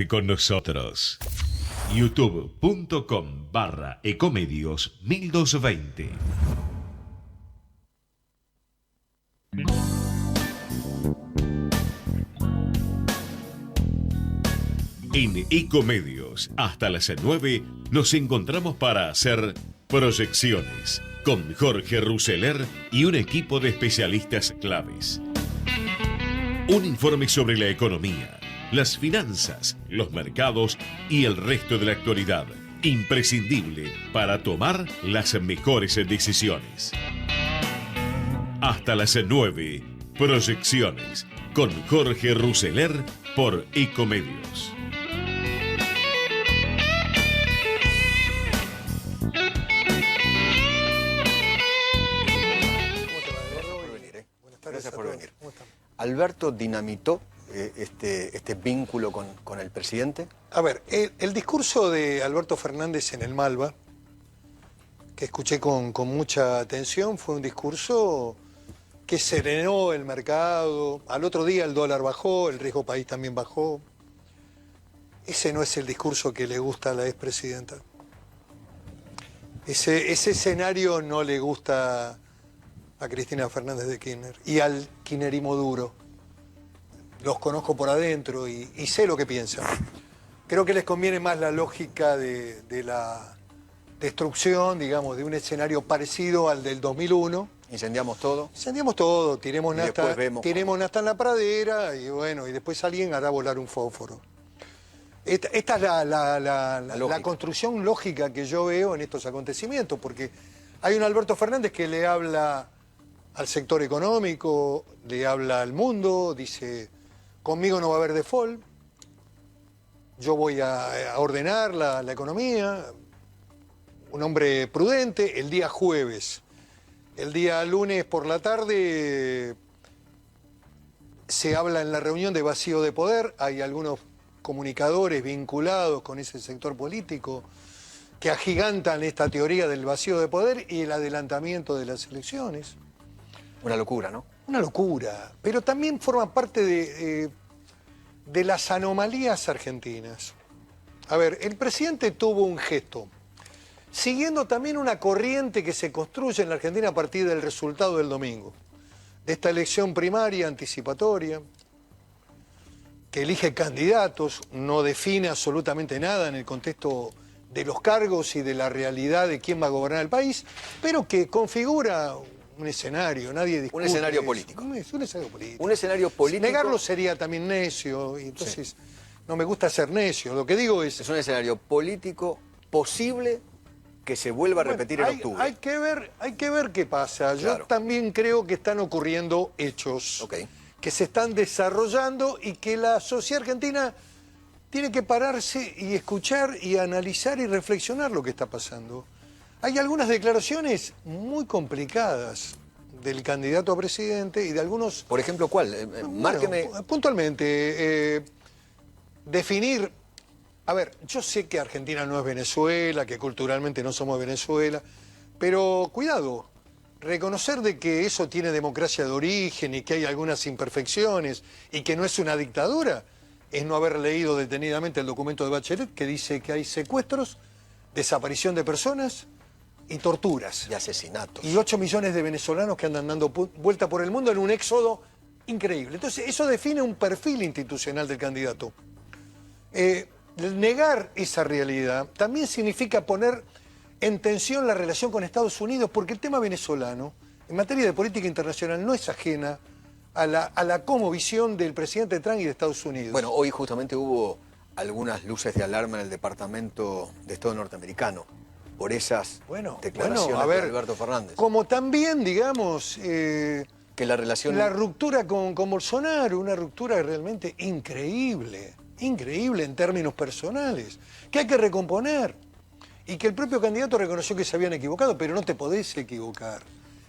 Y con nosotros, youtube.com/ecomedios 1220. En Ecomedios, hasta las 9, nos encontramos para hacer proyecciones con Jorge Ruseler y un equipo de especialistas claves. Un informe sobre la economía, las finanzas, los mercados y el resto de la actualidad, imprescindible para tomar las mejores decisiones. Hasta las 9, proyecciones con Jorge Ruseler por Ecomedios. Gracias por venir. ¿Alberto dinamitó este vínculo con el presidente? A ver, el discurso de Alberto Fernández en el Malva, que escuché con mucha atención, fue un discurso que serenó el mercado. Al otro día el dólar bajó, el riesgo país también bajó. Ese no es el discurso que le gusta a la expresidenta. Ese escenario no le gusta a Cristina Fernández de Kirchner y al kirchnerismo duro. Los conozco por adentro y sé lo que piensan. Creo que les conviene más la lógica de la destrucción, digamos, de un escenario parecido al del 2001. ¿Incendiamos todo? Incendiamos todo, tiremos nafta en la pradera y bueno, y después alguien hará volar un fósforo. Esta es la construcción lógica que yo veo en estos acontecimientos, porque hay un Alberto Fernández que le habla al sector económico, le habla al mundo, dice, conmigo no va a haber default, yo voy a ordenar la economía, un hombre prudente. El día jueves, el día lunes por la tarde se habla en la reunión de vacío de poder, hay algunos comunicadores vinculados con ese sector político que agigantan esta teoría del vacío de poder y el adelantamiento de las elecciones. Una locura, ¿no? Una locura, pero también forma parte de las anomalías argentinas. A ver, el presidente tuvo un gesto, siguiendo también una corriente que se construye en la Argentina a partir del resultado del domingo, de esta elección primaria anticipatoria, que elige candidatos, no define absolutamente nada en el contexto de los cargos y de la realidad de quién va a gobernar el país, pero que configura un escenario, nadie discute. Un escenario político. Es un escenario político. Un escenario político. Negarlo sería también necio, y entonces sí. No me gusta ser necio. Lo que digo es... Es un escenario político posible que se vuelva a repetir en octubre. Hay que ver qué pasa. Claro. Yo también creo que están ocurriendo hechos que se están desarrollando y que la sociedad argentina tiene que pararse y escuchar y analizar y reflexionar lo que está pasando. Hay algunas declaraciones muy complicadas del candidato a presidente y de algunos... Por ejemplo, ¿cuál? Márqueme... Bueno, puntualmente, definir... A ver, yo sé que Argentina no es Venezuela, que culturalmente no somos Venezuela, pero cuidado, reconocer de que eso tiene democracia de origen y que hay algunas imperfecciones y que no es una dictadura, es no haber leído detenidamente el documento de Bachelet que dice que hay secuestros, desaparición de personas y torturas. Y asesinatos. Y 8 millones de venezolanos que andan dando vuelta por el mundo en un éxodo increíble. Entonces, eso define un perfil institucional del candidato. Negar esa realidad también significa poner en tensión la relación con Estados Unidos, porque el tema venezolano, en materia de política internacional, no es ajena a la cosmovisión del presidente Trump y de Estados Unidos. Bueno, hoy justamente hubo algunas luces de alarma en el Departamento de Estado norteamericano por esas declaraciones de Alberto Fernández. Como también, digamos, que la relación... La ruptura con Bolsonaro, una ruptura realmente increíble en términos personales, que hay que recomponer. Y que el propio candidato reconoció que se habían equivocado, pero no te podés equivocar.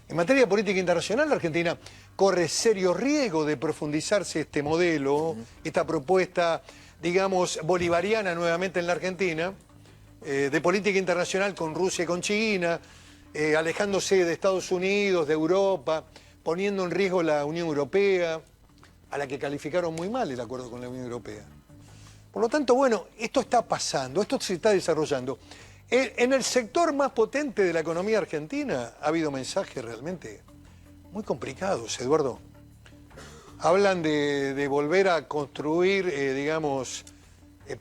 En materia de política internacional, la Argentina corre serio riesgo de profundizarse este modelo, esta propuesta, digamos, bolivariana nuevamente en la Argentina, de política internacional con Rusia y con China, alejándose de Estados Unidos, de Europa, poniendo en riesgo la Unión Europea, a la que calificaron muy mal el acuerdo con la Unión Europea. Por lo tanto, bueno, esto está pasando, esto se está desarrollando. En el sector más potente de la economía argentina ha habido mensajes realmente muy complicados, Eduardo. Hablan de volver a construir, digamos,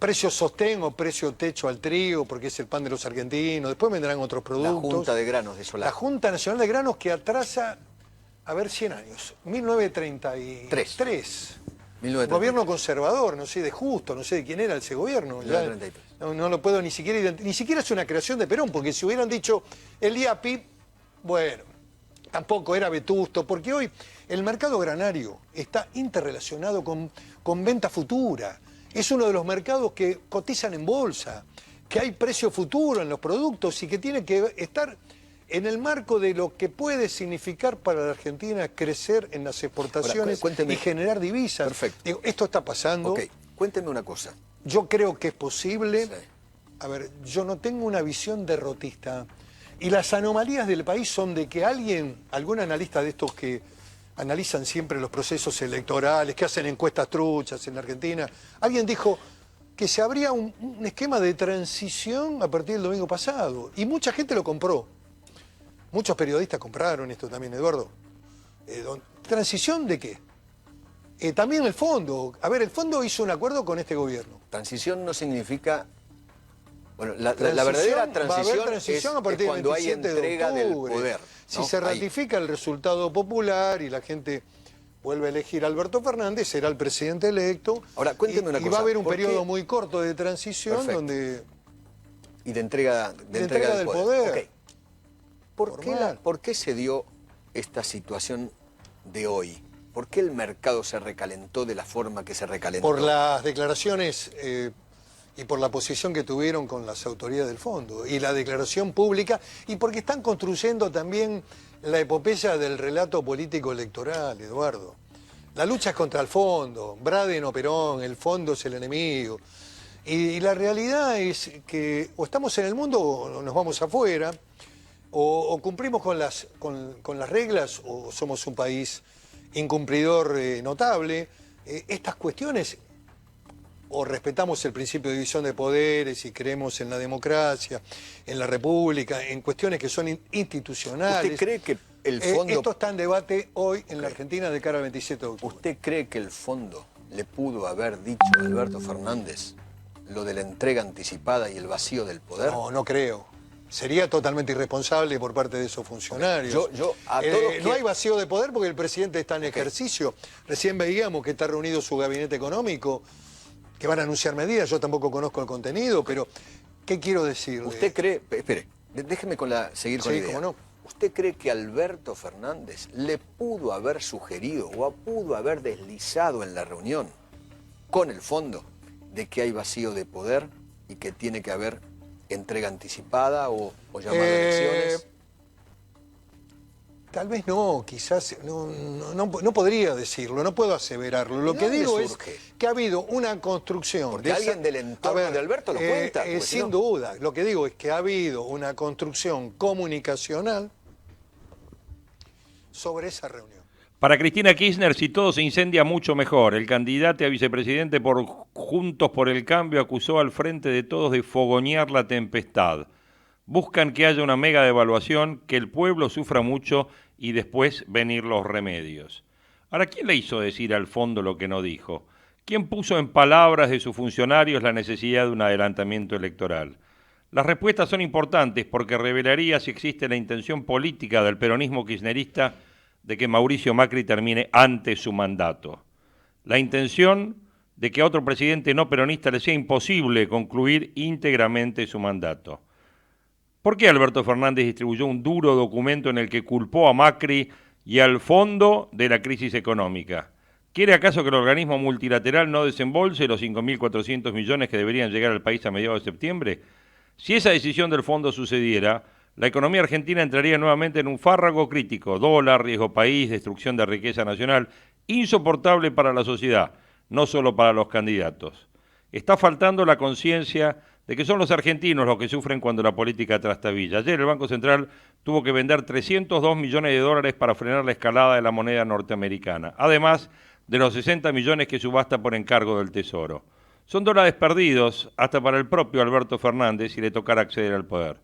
precio sostén o precio techo al trigo, porque es el pan de los argentinos. Después vendrán otros productos. La Junta de Granos de Solá. La Junta Nacional de Granos que atrasa, 100 años, 1933. Gobierno conservador, no sé de Justo, no sé de quién era ese gobierno. No lo puedo ni siquiera es una creación de Perón, porque si hubieran dicho el día Pi, bueno, tampoco era vetusto, porque hoy el mercado granario está interrelacionado con venta futura. Es uno de los mercados que cotizan en bolsa, que hay precio futuro en los productos y que tiene que estar en el marco de lo que puede significar para la Argentina crecer en las exportaciones y generar divisas. Perfecto. Digo, esto está pasando. Ok, cuénteme una cosa. Yo creo que es posible. Sí. A ver, yo no tengo una visión derrotista. Y las anomalías del país son de que algún analista de estos que analizan siempre los procesos electorales, que hacen encuestas truchas en la Argentina, alguien dijo que se abría un esquema de transición a partir del domingo pasado. Y mucha gente lo compró. Muchos periodistas compraron esto también, Eduardo. ¿Transición de qué? También el fondo. A ver, el fondo hizo un acuerdo con este gobierno. Transición no significa... Bueno, la verdadera transición a partir es cuando hay entrega del poder, ¿no? Si se ratifica el resultado popular y la gente vuelve a elegir a Alberto Fernández, será el presidente electo. Ahora, cuénteme una cosa. Y va a haber un periodo muy corto de transición. Perfecto. Donde... Y de entrega del poder. Okay. ¿Por qué se dio esta situación de hoy? ¿Por qué el mercado se recalentó de la forma que se recalentó? Por las declaraciones y por la posición que tuvieron con las autoridades del fondo y la declaración pública, y porque están construyendo también la epopeya del relato político electoral, Eduardo. La lucha es contra el fondo, Braden o Perón, el fondo es el enemigo. Y la realidad es que o estamos en el mundo o nos vamos afuera, o cumplimos con las reglas o somos un país incumplidor notable. Estas cuestiones, o respetamos el principio de división de poderes y creemos en la democracia, en la república, en cuestiones que son institucionales. ¿Usted cree que el fondo... esto está en debate hoy en la Argentina de cara al 27 de octubre. ¿Usted cree que el fondo le pudo haber dicho a Alberto Fernández lo de la entrega anticipada y el vacío del poder? No creo. Sería totalmente irresponsable por parte de esos funcionarios. No hay vacío de poder porque el presidente está en ejercicio. Recién veíamos que está reunido su gabinete económico, que van a anunciar medidas. Yo tampoco conozco el contenido, pero ¿qué quiero decirle? ¿Usted cree... Espere, déjeme seguir con la idea. ¿Cómo no? ¿Usted cree que Alberto Fernández le pudo haber sugerido o pudo haber deslizado en la reunión con el fondo de que hay vacío de poder y que tiene que haber entrega anticipada o llamado a elecciones? Tal vez no, quizás no podría decirlo, no puedo aseverarlo. Lo que digo es que ha habido una construcción. Porque alguien del entorno de Alberto lo cuenta. Sin duda, lo que digo es que ha habido una construcción comunicacional sobre esa reunión. Para Cristina Kirchner, si todo se incendia, mucho mejor. El candidato a vicepresidente por Juntos por el Cambio acusó al frente de todos de fogonear la tempestad. Buscan que haya una mega devaluación, que el pueblo sufra mucho y después venir los remedios. Ahora, ¿quién le hizo decir al fondo lo que no dijo? ¿Quién puso en palabras de sus funcionarios la necesidad de un adelantamiento electoral? Las respuestas son importantes porque revelaría si existe la intención política del peronismo kirchnerista de que Mauricio Macri termine antes su mandato. La intención de que a otro presidente no peronista le sea imposible concluir íntegramente su mandato. ¿Por qué Alberto Fernández distribuyó un duro documento en el que culpó a Macri y al fondo de la crisis económica? ¿Quiere acaso que el organismo multilateral no desembolse los 5.400 millones que deberían llegar al país a mediados de septiembre? Si esa decisión del fondo sucediera, la economía argentina entraría nuevamente en un fárrago crítico: dólar, riesgo país, destrucción de riqueza nacional, insoportable para la sociedad, no solo para los candidatos. Está faltando la conciencia de que son los argentinos los que sufren cuando la política trastabilla. Ayer el Banco Central tuvo que vender 302 millones de dólares para frenar la escalada de la moneda norteamericana, además de los 60 millones que subasta por encargo del Tesoro. Son dólares perdidos hasta para el propio Alberto Fernández si le tocara acceder al poder.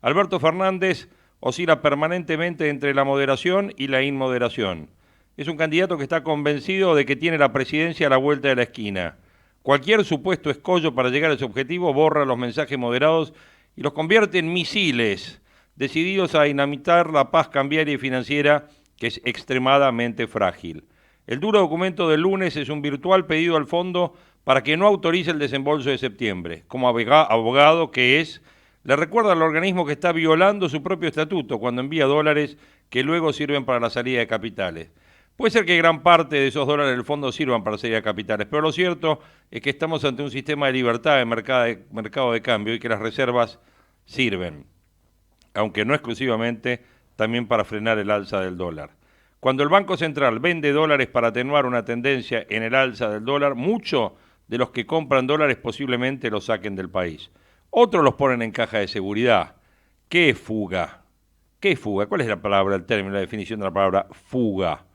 Alberto Fernández oscila permanentemente entre la moderación y la inmoderación. Es un candidato que está convencido de que tiene la presidencia a la vuelta de la esquina. Cualquier supuesto escollo para llegar a ese objetivo borra los mensajes moderados y los convierte en misiles, decididos a dinamitar la paz cambiaria y financiera, que es extremadamente frágil. El duro documento del lunes es un virtual pedido al fondo para que no autorice el desembolso de septiembre. Como abogado que es, le recuerda al organismo que está violando su propio estatuto cuando envía dólares que luego sirven para la salida de capitales. Puede ser que gran parte de esos dólares del fondo sirvan para salida de capitales, pero lo cierto es que estamos ante un sistema de libertad de mercado de cambio y que las reservas sirven, aunque no exclusivamente, también para frenar el alza del dólar. Cuando el Banco Central vende dólares para atenuar una tendencia en el alza del dólar, muchos de los que compran dólares posiblemente los saquen del país. Otros los ponen en caja de seguridad. ¿Qué es fuga? ¿Qué es fuga? ¿Cuál es la palabra, el término, la definición de la palabra fuga?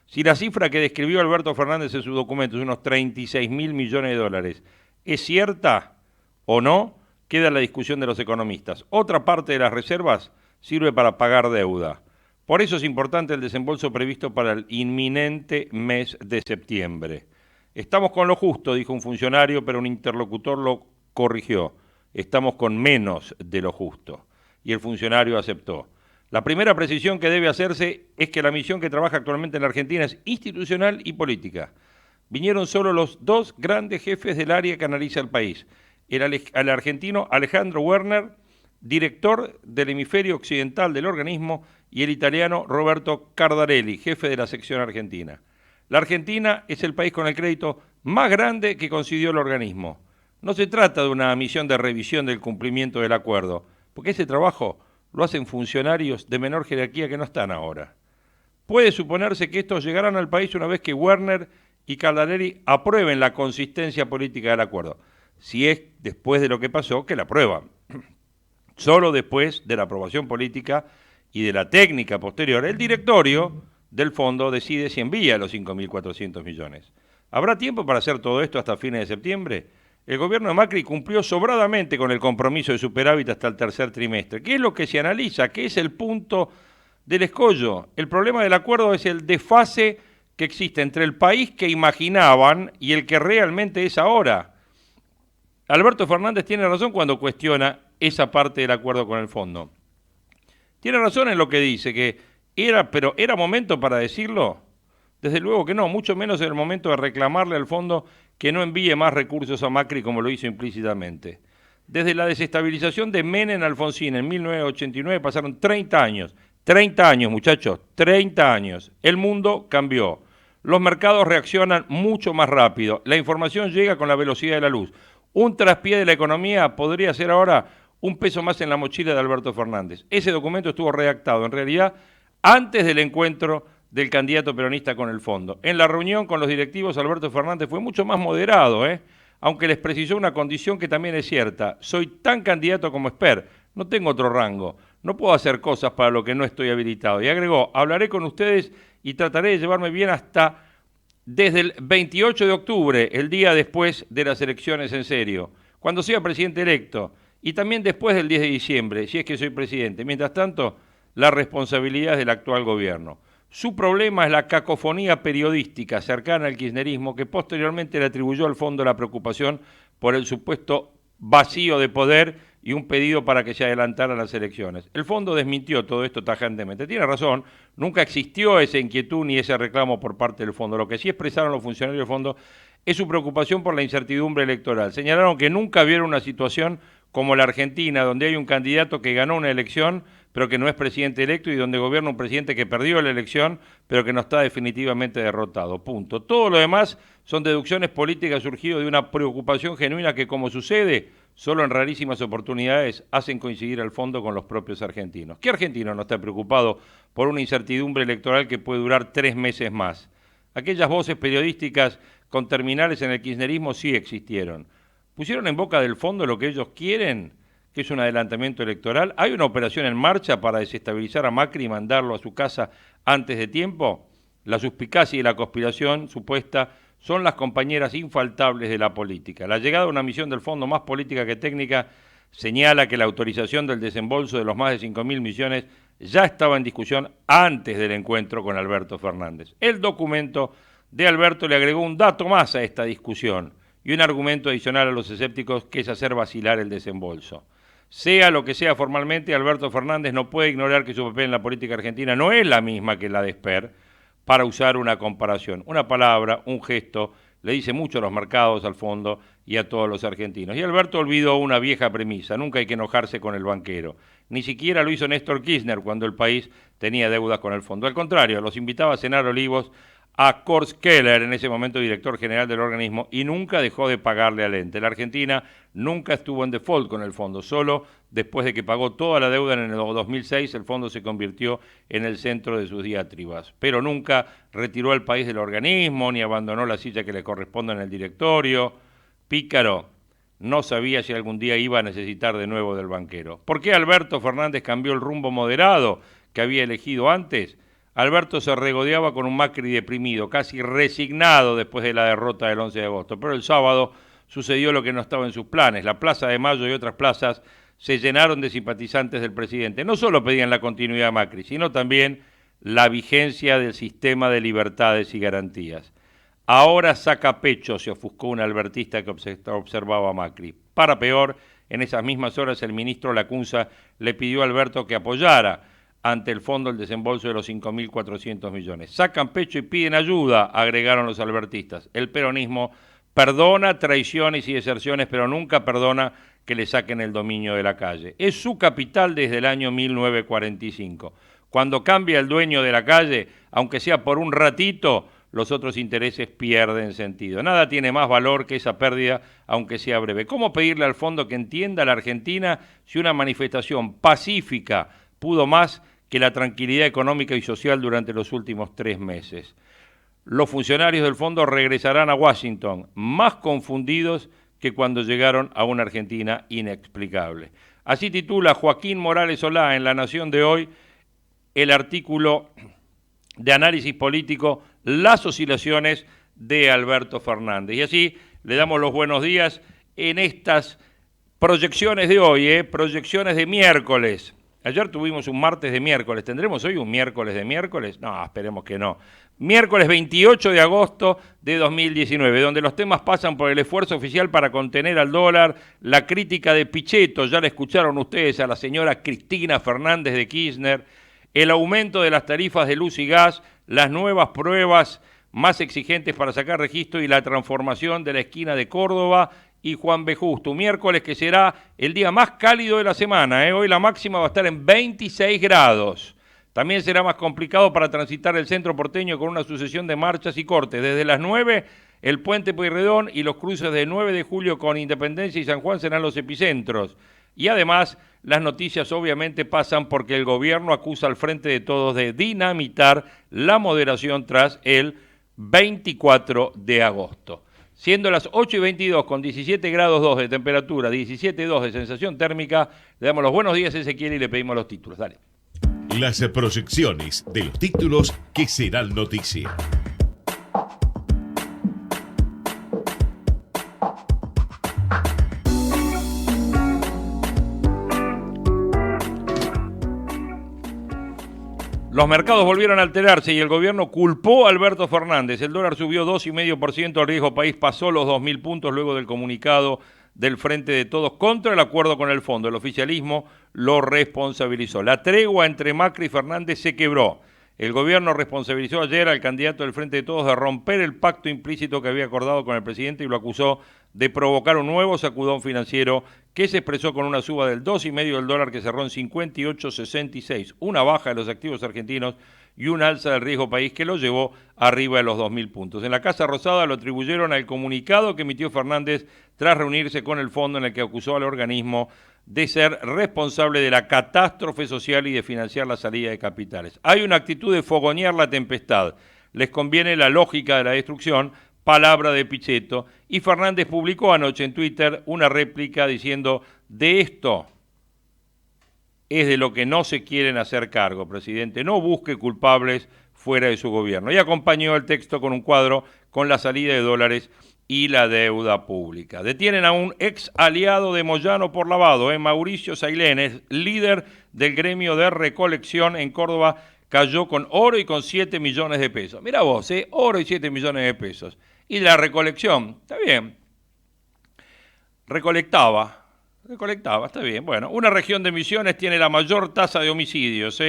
Si la cifra que describió Alberto Fernández en su documento es unos 36.000 millones de dólares, ¿es cierta o no? Queda la discusión de los economistas. Otra parte de las reservas sirve para pagar deuda. Por eso es importante el desembolso previsto para el inminente mes de septiembre. Estamos con lo justo, dijo un funcionario, pero un interlocutor lo corrigió. Estamos con menos de lo justo. Y el funcionario aceptó. La primera precisión que debe hacerse es que la misión que trabaja actualmente en la Argentina es institucional y política. Vinieron solo los dos grandes jefes del área que analiza el país. El argentino Alejandro Werner, director del hemisferio occidental del organismo, y el italiano Roberto Cardarelli, jefe de la sección argentina. La Argentina es el país con el crédito más grande que concedió el organismo. No se trata de una misión de revisión del cumplimiento del acuerdo, porque ese trabajo lo hacen funcionarios de menor jerarquía que no están ahora. Puede suponerse que estos llegarán al país una vez que Werner y Cardarelli aprueben la consistencia política del acuerdo, si es después de lo que pasó que la aprueban. Solo después de la aprobación política y de la técnica posterior, el directorio del fondo decide si envía los 5.400 millones. ¿Habrá tiempo para hacer todo esto hasta fines de septiembre? El gobierno de Macri cumplió sobradamente con el compromiso de superávit hasta el tercer trimestre. ¿Qué es lo que se analiza? ¿Qué es el punto del escollo? El problema del acuerdo es el desfase que existe entre el país que imaginaban y el que realmente es ahora. Alberto Fernández tiene razón cuando cuestiona esa parte del acuerdo con el fondo. Tiene razón en lo que dice, pero ¿era momento para decirlo? Desde luego que no, mucho menos en el momento de reclamarle al fondo que no envíe más recursos a Macri como lo hizo implícitamente. Desde la desestabilización de Menem Alfonsín en 1989 pasaron 30 años. 30 años, muchachos, 30 años. El mundo cambió. Los mercados reaccionan mucho más rápido. La información llega con la velocidad de la luz. Un traspié de la economía podría ser ahora un peso más en la mochila de Alberto Fernández. Ese documento estuvo redactado, en realidad, antes del encuentro del candidato peronista con el fondo. En la reunión con los directivos, Alberto Fernández fue mucho más moderado, aunque les precisó una condición que también es cierta. Soy tan candidato como Esper, no tengo otro rango, no puedo hacer cosas para lo que no estoy habilitado. Y agregó, hablaré con ustedes y trataré de llevarme bien hasta desde el 28 de octubre, el día después de las elecciones en serio, cuando sea presidente electo, y también después del 10 de diciembre, si es que soy presidente. Mientras tanto, la responsabilidad es del actual gobierno. Su problema es la cacofonía periodística cercana al kirchnerismo que posteriormente le atribuyó al fondo la preocupación por el supuesto vacío de poder y un pedido para que se adelantaran las elecciones. El fondo desmintió todo esto tajantemente. Tiene razón, nunca existió esa inquietud ni ese reclamo por parte del fondo. Lo que sí expresaron los funcionarios del fondo es su preocupación por la incertidumbre electoral. Señalaron que nunca vieron una situación como la Argentina, donde hay un candidato que ganó una elección, pero que no es presidente electo, y donde gobierna un presidente que perdió la elección, pero que no está definitivamente derrotado. Punto. Todo lo demás son deducciones políticas surgidas de una preocupación genuina que, como sucede, solo en rarísimas oportunidades hacen coincidir al fondo con los propios argentinos. ¿Qué argentino no está preocupado por una incertidumbre electoral que puede durar 3 meses más? Aquellas voces periodísticas con terminales en el kirchnerismo sí existieron. ¿Pusieron en boca del fondo lo que ellos quieren, que es un adelantamiento electoral? ¿Hay una operación en marcha para desestabilizar a Macri y mandarlo a su casa antes de tiempo? La suspicacia y la conspiración supuesta son las compañeras infaltables de la política. La llegada de una misión del fondo más política que técnica señala que la autorización del desembolso de los más de 5.000 millones ya estaba en discusión antes del encuentro con Alberto Fernández. El documento de Alberto le agregó un dato más a esta discusión y un argumento adicional a los escépticos, que es hacer vacilar el desembolso. Sea lo que sea formalmente, Alberto Fernández no puede ignorar que su papel en la política argentina no es la misma que la de Esper, para usar una comparación. Una palabra, un gesto, le dice mucho a los mercados, al fondo y a todos los argentinos. Y Alberto olvidó una vieja premisa: nunca hay que enojarse con el banquero. Ni siquiera lo hizo Néstor Kirchner cuando el país tenía deudas con el fondo. Al contrario, los invitaba a cenar olivos a Kurt Keller, en ese momento director general del organismo, y nunca dejó de pagarle al ente. La Argentina nunca estuvo en default con el fondo, solo después de que pagó toda la deuda en el 2006, el fondo se convirtió en el centro de sus diatribas. Pero nunca retiró al país del organismo, ni abandonó la silla que le corresponde en el directorio. Pícaro, no sabía si algún día iba a necesitar de nuevo del banquero. ¿Por qué Alberto Fernández cambió el rumbo moderado que había elegido antes? Alberto se regodeaba con un Macri deprimido, casi resignado después de la derrota del 11 de agosto. Pero el sábado sucedió lo que no estaba en sus planes. La Plaza de Mayo y otras plazas se llenaron de simpatizantes del presidente. No solo pedían la continuidad de Macri, sino también la vigencia del sistema de libertades y garantías. Ahora saca pecho, se ofuscó un albertista que observaba a Macri. Para peor, en esas mismas horas el ministro Lacunza le pidió a Alberto que apoyara ante el fondo el desembolso de los 5.400 millones. Sacan pecho y piden ayuda, agregaron los albertistas. El peronismo perdona traiciones y deserciones, pero nunca perdona que le saquen el dominio de la calle. Es su capital desde el año 1945. Cuando cambia el dueño de la calle, aunque sea por un ratito, los otros intereses pierden sentido. Nada tiene más valor que esa pérdida, aunque sea breve. ¿Cómo pedirle al fondo que entienda a la Argentina si una manifestación pacífica pudo más que la tranquilidad económica y social durante los últimos 3 meses? Los funcionarios del fondo regresarán a Washington más confundidos que cuando llegaron a una Argentina inexplicable. Así titula Joaquín Morales Solá en La Nación de hoy el artículo de análisis político Las oscilaciones de Alberto Fernández. Y así le damos los buenos días en estas proyecciones de hoy, proyecciones de miércoles. Ayer tuvimos un martes de miércoles. ¿Tendremos hoy un miércoles de miércoles? No, esperemos que no. Miércoles 28 de agosto de 2019, donde los temas pasan por el esfuerzo oficial para contener al dólar, la crítica de Pichetto, ya la escucharon ustedes a la señora Cristina Fernández de Kirchner, el aumento de las tarifas de luz y gas, las nuevas pruebas más exigentes para sacar registro y la transformación de la esquina de Córdoba y Juan B. Justo. Miércoles que será el día más cálido de la semana. Hoy la máxima va a estar en 26 grados. También será más complicado para transitar el centro porteño con una sucesión de marchas y cortes. Desde las 9, el Puente Pueyrredón y los cruces de 9 de julio con Independencia y San Juan serán los epicentros. Y además, las noticias obviamente pasan porque el gobierno acusa al Frente de Todos de dinamitar la moderación tras el 24 de agosto. Siendo las 8:22 con 17 grados 2 de temperatura, 17,2 de sensación térmica, le damos los buenos días a Ezequiel y le pedimos los títulos. Dale. Las proyecciones de los títulos que serán noticia. Los mercados volvieron a alterarse y el gobierno culpó a Alberto Fernández. El dólar subió 2,5%, el riesgo país pasó los 2.000 puntos luego del comunicado del Frente de Todos contra el acuerdo con el fondo. El oficialismo lo responsabilizó. La tregua entre Macri y Fernández se quebró. El gobierno responsabilizó ayer al candidato del Frente de Todos de romper el pacto implícito que había acordado con el presidente y lo acusó de provocar un nuevo sacudón financiero que se expresó con una suba del 2,5% del dólar que cerró en 58,66, una baja de los activos argentinos y una alza del riesgo país que lo llevó arriba de los 2.000 puntos. En la Casa Rosada lo atribuyeron al comunicado que emitió Fernández tras reunirse con el fondo en el que acusó al organismo de ser responsable de la catástrofe social y de financiar la salida de capitales. Hay una actitud de fogonear la tempestad. Les conviene la lógica de la destrucción, palabra de Pichetto, y Fernández publicó anoche en Twitter una réplica diciendo: de esto es de lo que no se quieren hacer cargo, presidente. No busque culpables fuera de su gobierno. Y acompañó el texto con un cuadro con la salida de dólares y la deuda pública. Detienen a un ex aliado de Moyano por lavado, Mauricio Sailén, es líder del gremio de recolección en Córdoba, cayó con oro y con 7 millones de pesos. Mira vos, oro y 7 millones de pesos. Y la recolección, está bien, recolectaba, está bien. Bueno, una región de Misiones tiene la mayor tasa de homicidios,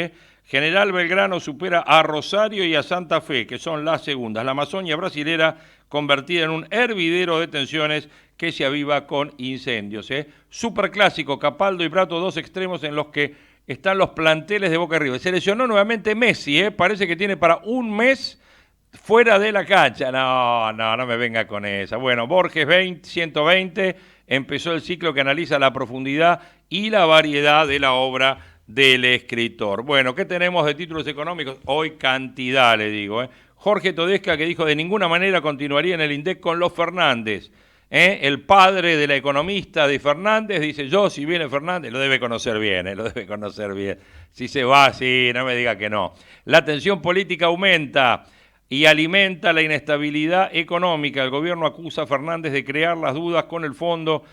General Belgrano supera a Rosario y a Santa Fe, que son las segundas. La Amazonia brasilera convertida en un hervidero de tensiones que se aviva con incendios. Superclásico, Capaldo y Prato, dos extremos en los que están los planteles de Boca River. Se lesionó nuevamente Messi, parece que tiene para un mes fuera de la cancha. No me venga con esa. Bueno, Borges 120, empezó el ciclo que analiza la profundidad y la variedad de la obra del escritor. Bueno, ¿qué tenemos de títulos económicos? Hoy cantidad, le digo. Jorge Todesca, que dijo de ninguna manera continuaría en el INDEC con los Fernández. El padre de la economista de Fernández dice, yo si viene Fernández, lo debe conocer bien, lo debe conocer bien. Si se va, sí, no me diga que no. La tensión política aumenta y alimenta la inestabilidad económica. El gobierno acusa a Fernández de crear las dudas con el fondo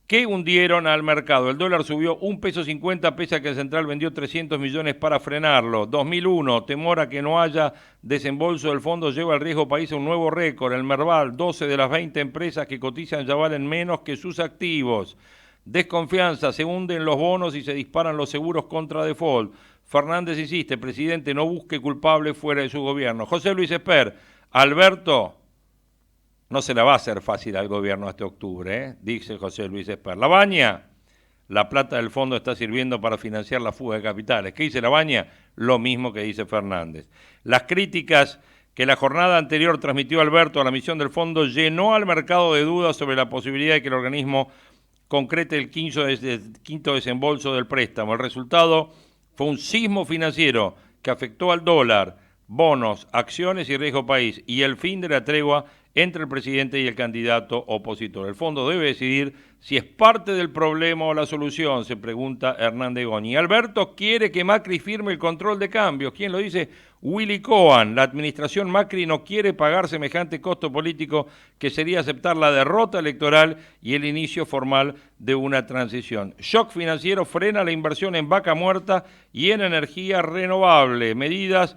que hundieron al mercado. El dólar subió 1,50 pesos, pese a que el central vendió 300 millones para frenarlo. 2001, temor a que no haya desembolso del fondo lleva al riesgo país a un nuevo récord. El Merval, 12 de las 20 empresas que cotizan ya valen menos que sus activos. Desconfianza, se hunden los bonos y se disparan los seguros contra default. Fernández insiste, presidente, no busque culpable fuera de su gobierno. José Luis Esper, Alberto, no se la va a hacer fácil al gobierno este octubre, dice José Luis Esper. La Baña, la plata del fondo está sirviendo para financiar la fuga de capitales. ¿Qué dice La Baña? Lo mismo que dice Fernández. Las críticas que la jornada anterior transmitió Alberto a la misión del fondo llenó al mercado de dudas sobre la posibilidad de que el organismo concrete el quinto desembolso del préstamo. El resultado fue un sismo financiero que afectó al dólar, bonos, acciones y riesgo país, y el fin de la tregua entre el presidente y el candidato opositor. El fondo debe decidir si es parte del problema o la solución, se pregunta Hernández Goñi. Alberto quiere que Macri firme el control de cambios. ¿Quién lo dice? Willy Cohen. La administración Macri no quiere pagar semejante costo político que sería aceptar la derrota electoral y el inicio formal de una transición. Shock financiero frena la inversión en vaca muerta y en energía renovable. Medidas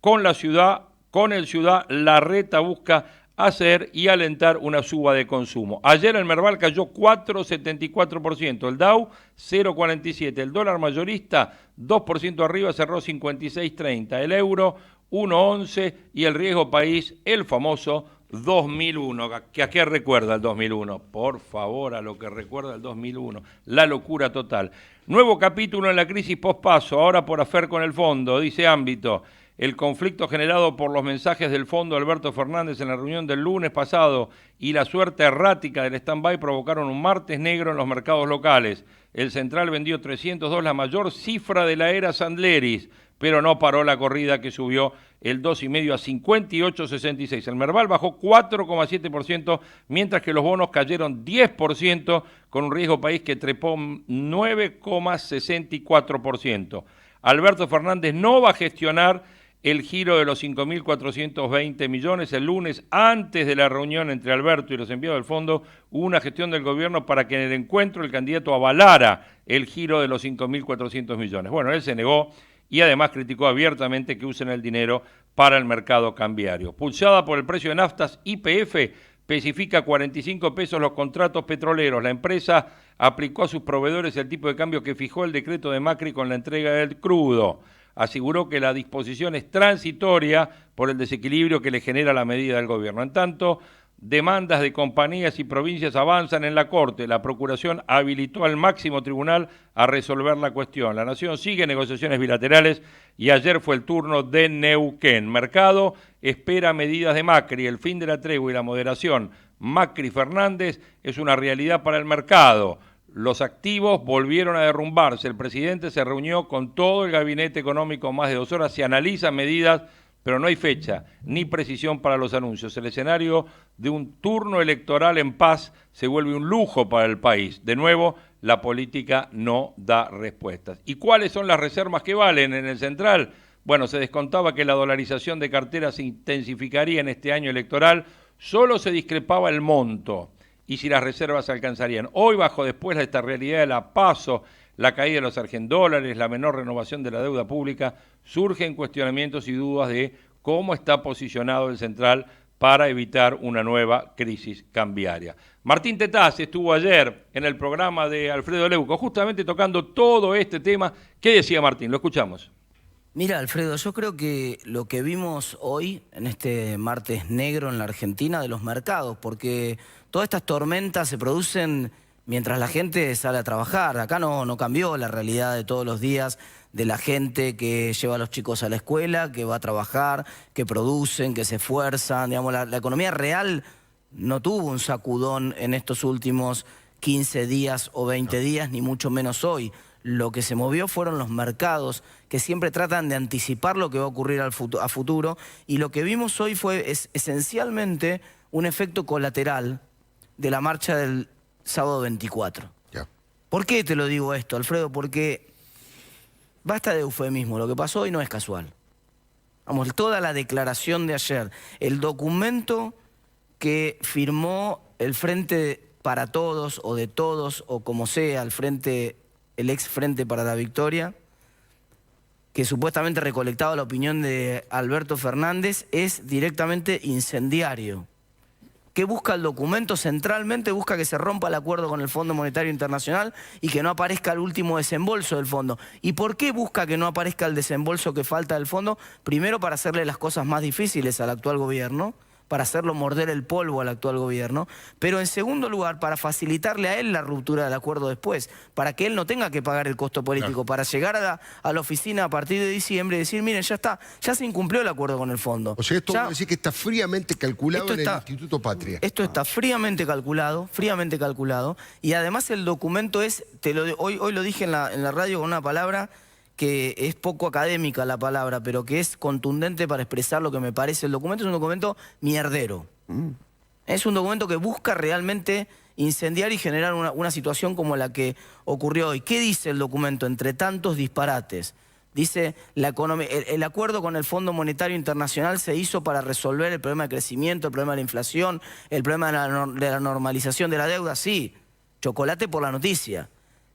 con la ciudad, con el ciudad, Larreta busca hacer y alentar una suba de consumo. Ayer el Merval cayó 4,74%, el Dow 0,47%, el dólar mayorista 2% arriba, cerró 56,30%, el euro 1,11% y el riesgo país, el famoso 2001. ¿A qué recuerda el 2001? Por favor, a lo que recuerda el 2001. La locura total. Nuevo capítulo en la crisis pospaso, ahora por afer con el fondo, dice Ámbito. El conflicto generado por los mensajes del fondo Alberto Fernández en la reunión del lunes pasado y la suerte errática del stand-by provocaron un martes negro en los mercados locales. El central vendió 302, la mayor cifra de la era Sandleris, pero no paró la corrida que subió el 2,5 a 58,66. El Merval bajó 4,7%, mientras que los bonos cayeron 10%, con un riesgo país que trepó 9,64%. Alberto Fernández no va a gestionar el giro de los 5.420 millones. El lunes, antes de la reunión entre Alberto y los enviados del fondo, hubo una gestión del gobierno para que en el encuentro el candidato avalara el giro de los 5.400 millones. Bueno, él se negó y además criticó abiertamente que usen el dinero para el mercado cambiario. Pulsada por el precio de naftas, YPF especifica 45 pesos los contratos petroleros. La empresa aplicó a sus proveedores el tipo de cambio que fijó el decreto de Macri con la entrega del crudo. Aseguró que la disposición es transitoria por el desequilibrio que le genera la medida del gobierno. En tanto, demandas de compañías y provincias avanzan en la Corte. La Procuración habilitó al máximo tribunal a resolver la cuestión. La Nación sigue negociaciones bilaterales y ayer fue el turno de Neuquén. Mercado espera medidas de Macri. El fin de la tregua y la moderación Macri-Fernández es una realidad para el mercado. Los activos volvieron a derrumbarse. El presidente se reunió con todo el gabinete económico más de 2 horas. Se analizan medidas, pero no hay fecha ni precisión para los anuncios. El escenario de un turno electoral en paz se vuelve un lujo para el país. De nuevo, la política no da respuestas. ¿Y cuáles son las reservas que valen en el central? Bueno, se descontaba que la dolarización de carteras se intensificaría en este año electoral, solo se discrepaba el monto y si las reservas alcanzarían. Hoy, bajo después de esta realidad de la PASO, la caída de los argendólares, la menor renovación de la deuda pública, surgen cuestionamientos y dudas de cómo está posicionado el central para evitar una nueva crisis cambiaria. Martín Tetaz estuvo ayer en el programa de Alfredo Leuco, justamente tocando todo este tema. ¿Qué decía Martín? Lo escuchamos. Mira, Alfredo, yo creo que lo que vimos hoy, en este martes negro en la Argentina, de los mercados, porque todas estas tormentas se producen mientras la gente sale a trabajar. Acá no cambió la realidad de todos los días de la gente que lleva a los chicos a la escuela, que va a trabajar, que producen, que se esfuerzan. Digamos, la economía real no tuvo un sacudón en estos últimos 15 días o 20 días, ni mucho menos hoy. Lo que se movió fueron los mercados, que siempre tratan de anticipar lo que va a ocurrir a futuro, y lo que vimos hoy fue esencialmente un efecto colateral de la marcha del sábado 24. ¿Por qué te lo digo esto, Alfredo? Porque basta de eufemismo, lo que pasó hoy no es casual. Vamos, toda la declaración de ayer, el documento que firmó el Frente para Todos, o de Todos, o como sea, el ex Frente para la Victoria, que supuestamente recolectaba la opinión de Alberto Fernández, es directamente incendiario. ¿Qué busca el documento? Centralmente busca que se rompa el acuerdo con el Fondo Monetario Internacional y que no aparezca el último desembolso del fondo. ¿Y por qué busca que no aparezca el desembolso que falta del fondo? Primero, para hacerle las cosas más difíciles al actual gobierno, para hacerlo morder el polvo al actual gobierno, pero en segundo lugar, para facilitarle a él la ruptura del acuerdo después, para que él no tenga que pagar el costo político, para llegar a la oficina a partir de diciembre y decir, miren, ya está, ya se incumplió el acuerdo con el fondo. O sea, esto quiere decir que está fríamente calculado en el Instituto Patria. Esto está fríamente calculado, y además el documento es, hoy lo dije en la radio con una palabra que es poco académica la palabra, pero que es contundente para expresar lo que me parece. El documento es un documento mierdero. Es un documento que busca realmente incendiar y generar una situación como la que ocurrió hoy. ¿Qué dice el documento entre tantos disparates? Dice, el acuerdo con el Fondo Monetario Internacional se hizo para resolver el problema de crecimiento, el problema de la inflación, el problema de la normalización de la deuda. Sí, chocolate por la noticia.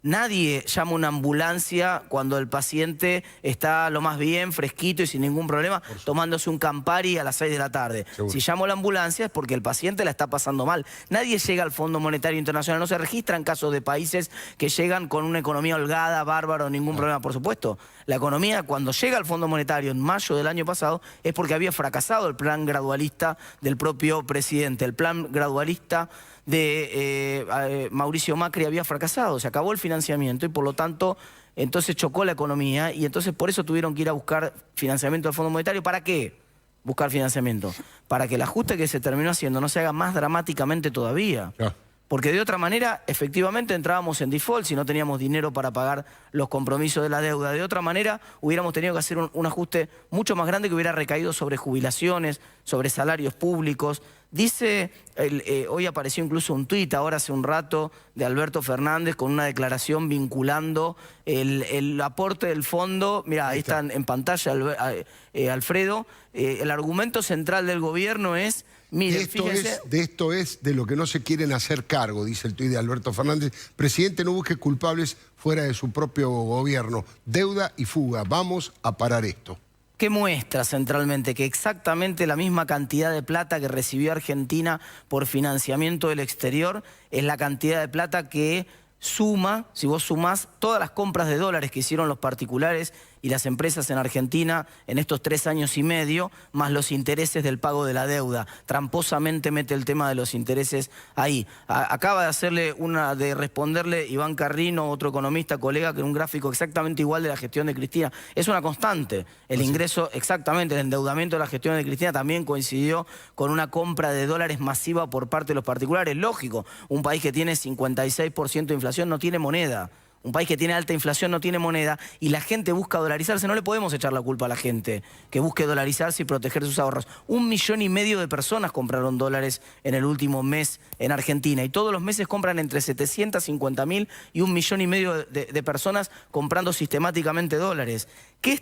Nadie llama una ambulancia cuando el paciente está lo más bien, fresquito y sin ningún problema, tomándose un Campari a las 6 de la tarde. Seguro. Si llamo a la ambulancia es porque el paciente la está pasando mal. Nadie llega al Fondo Monetario Internacional. No se registran casos de países que llegan con una economía holgada, bárbaro, ningún problema. Por supuesto, la economía cuando llega al Fondo Monetario en mayo del año pasado es porque había fracasado el plan gradualista del propio presidente. El plan gradualista de Mauricio Macri había fracasado, se acabó el financiamiento y por lo tanto entonces chocó la economía y entonces por eso tuvieron que ir a buscar financiamiento del Fondo Monetario. ¿Para qué buscar financiamiento? Para que el ajuste que se terminó haciendo no se haga más dramáticamente todavía. Porque de otra manera, efectivamente, entrábamos en default si no teníamos dinero para pagar los compromisos de la deuda. De otra manera, hubiéramos tenido que hacer un ajuste mucho más grande que hubiera recaído sobre jubilaciones, sobre salarios públicos. Dice, hoy apareció incluso un tuit, ahora hace un rato, de Alberto Fernández con una declaración vinculando el aporte del fondo. Mirá, ahí están en pantalla, Alfredo. El argumento central del gobierno es... Miren, de lo que no se quieren hacer cargo, dice el tuit de Alberto Fernández. Presidente, no busque culpables fuera de su propio gobierno. Deuda y fuga. Vamos a parar esto. ¿Qué muestra centralmente? Que exactamente la misma cantidad de plata que recibió Argentina por financiamiento del exterior es la cantidad de plata que suma, si vos sumás todas las compras de dólares que hicieron los particulares y las empresas en Argentina en estos 3 años y medio, más los intereses del pago de la deuda. Tramposamente mete el tema de los intereses ahí. Acaba de responderle Iván Carrino, otro economista, colega, que en un gráfico exactamente igual de la gestión de Cristina. Es una constante. El ingreso, exactamente, el endeudamiento de la gestión de Cristina también coincidió con una compra de dólares masiva por parte de los particulares. Lógico, un país que tiene 56% de inflación no tiene moneda. un país que tiene alta inflación, no tiene moneda, y la gente busca dolarizarse. No le podemos echar la culpa a la gente que busque dolarizarse y proteger sus ahorros. 1,5 millones de personas compraron dólares en el último mes en Argentina, y todos los meses compran entre 750.000 y 1,5 millones de personas comprando sistemáticamente dólares. ¿Qué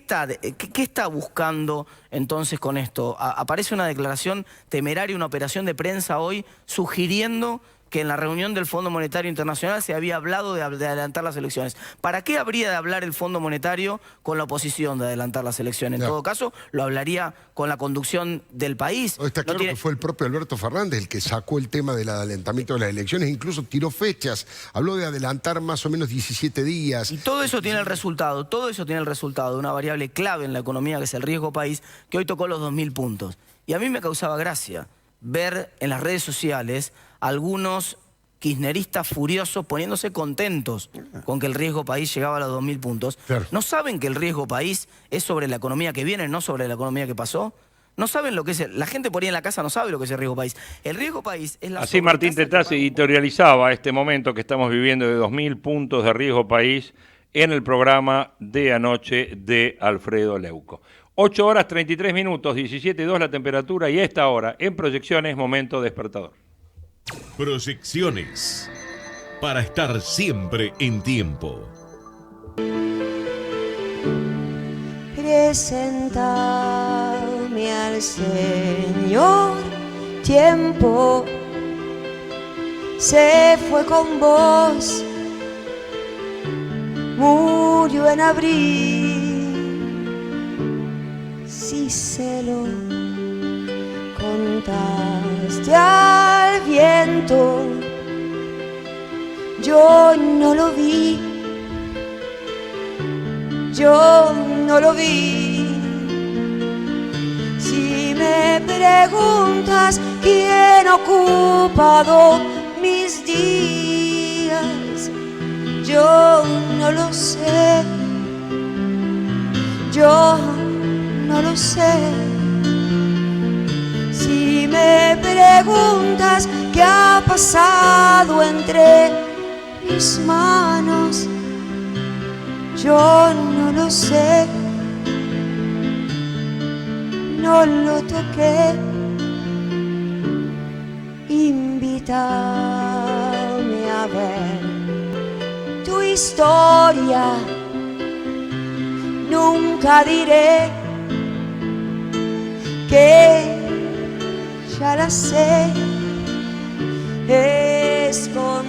está buscando entonces con esto? Aparece una declaración temeraria, una operación de prensa hoy sugiriendo que en la reunión del Fondo Monetario Internacional se había hablado de adelantar las elecciones. ¿Para qué habría de hablar el Fondo Monetario con la oposición de adelantar las elecciones? En todo caso, lo hablaría con la conducción del país. Está claro que fue el propio Alberto Fernández el que sacó el tema del adelantamiento de las elecciones, incluso tiró fechas, habló de adelantar más o menos 17 días. Y todo eso tiene el resultado, de una variable clave en la economía, que es el riesgo país, que hoy tocó los 2.000 puntos. Y a mí me causaba gracia ver en las redes sociales algunos kirchneristas furiosos poniéndose contentos con que el riesgo país llegaba a los 2.000 puntos. Claro. ¿No saben que el riesgo país es sobre la economía que viene, no sobre la economía que pasó? ¿No saben lo que es? La gente por ahí en la casa no sabe lo que es el riesgo país. El riesgo país es la... Así Martín Tetaz editorializaba este momento que estamos viviendo de 2.000 puntos de riesgo país en el programa de anoche de Alfredo Leuco. 8 horas 33 minutos, 17:02 la temperatura, y a esta hora en Proyecciones, momento despertador. Proyecciones, para estar siempre en tiempo. Presentame al Señor, tiempo se fue con vos, murió en abril, si se lo contaste al viento, yo no lo vi, yo no lo vi. Si me preguntas quién ha ocupado mis días, yo no lo sé, yo no lo sé. Si me preguntas qué ha pasado entre mis manos, yo no lo sé, no lo toqué. Invítame a ver tu historia, nunca diré que ya la sé. Escóndeme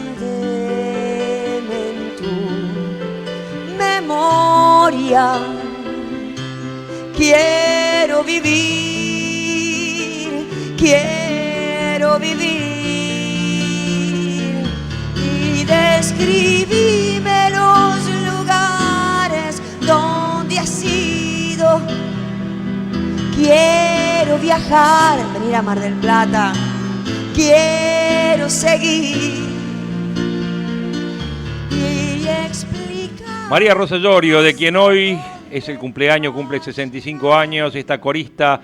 en tu memoria, quiero vivir, quiero vivir, y describime los lugares donde has ido. Quiero viajar, venir a Mar del Plata, quiero seguir y explicar. María Rosa Llorio, de quien hoy es el cumpleaños, cumple 65 años, esta corista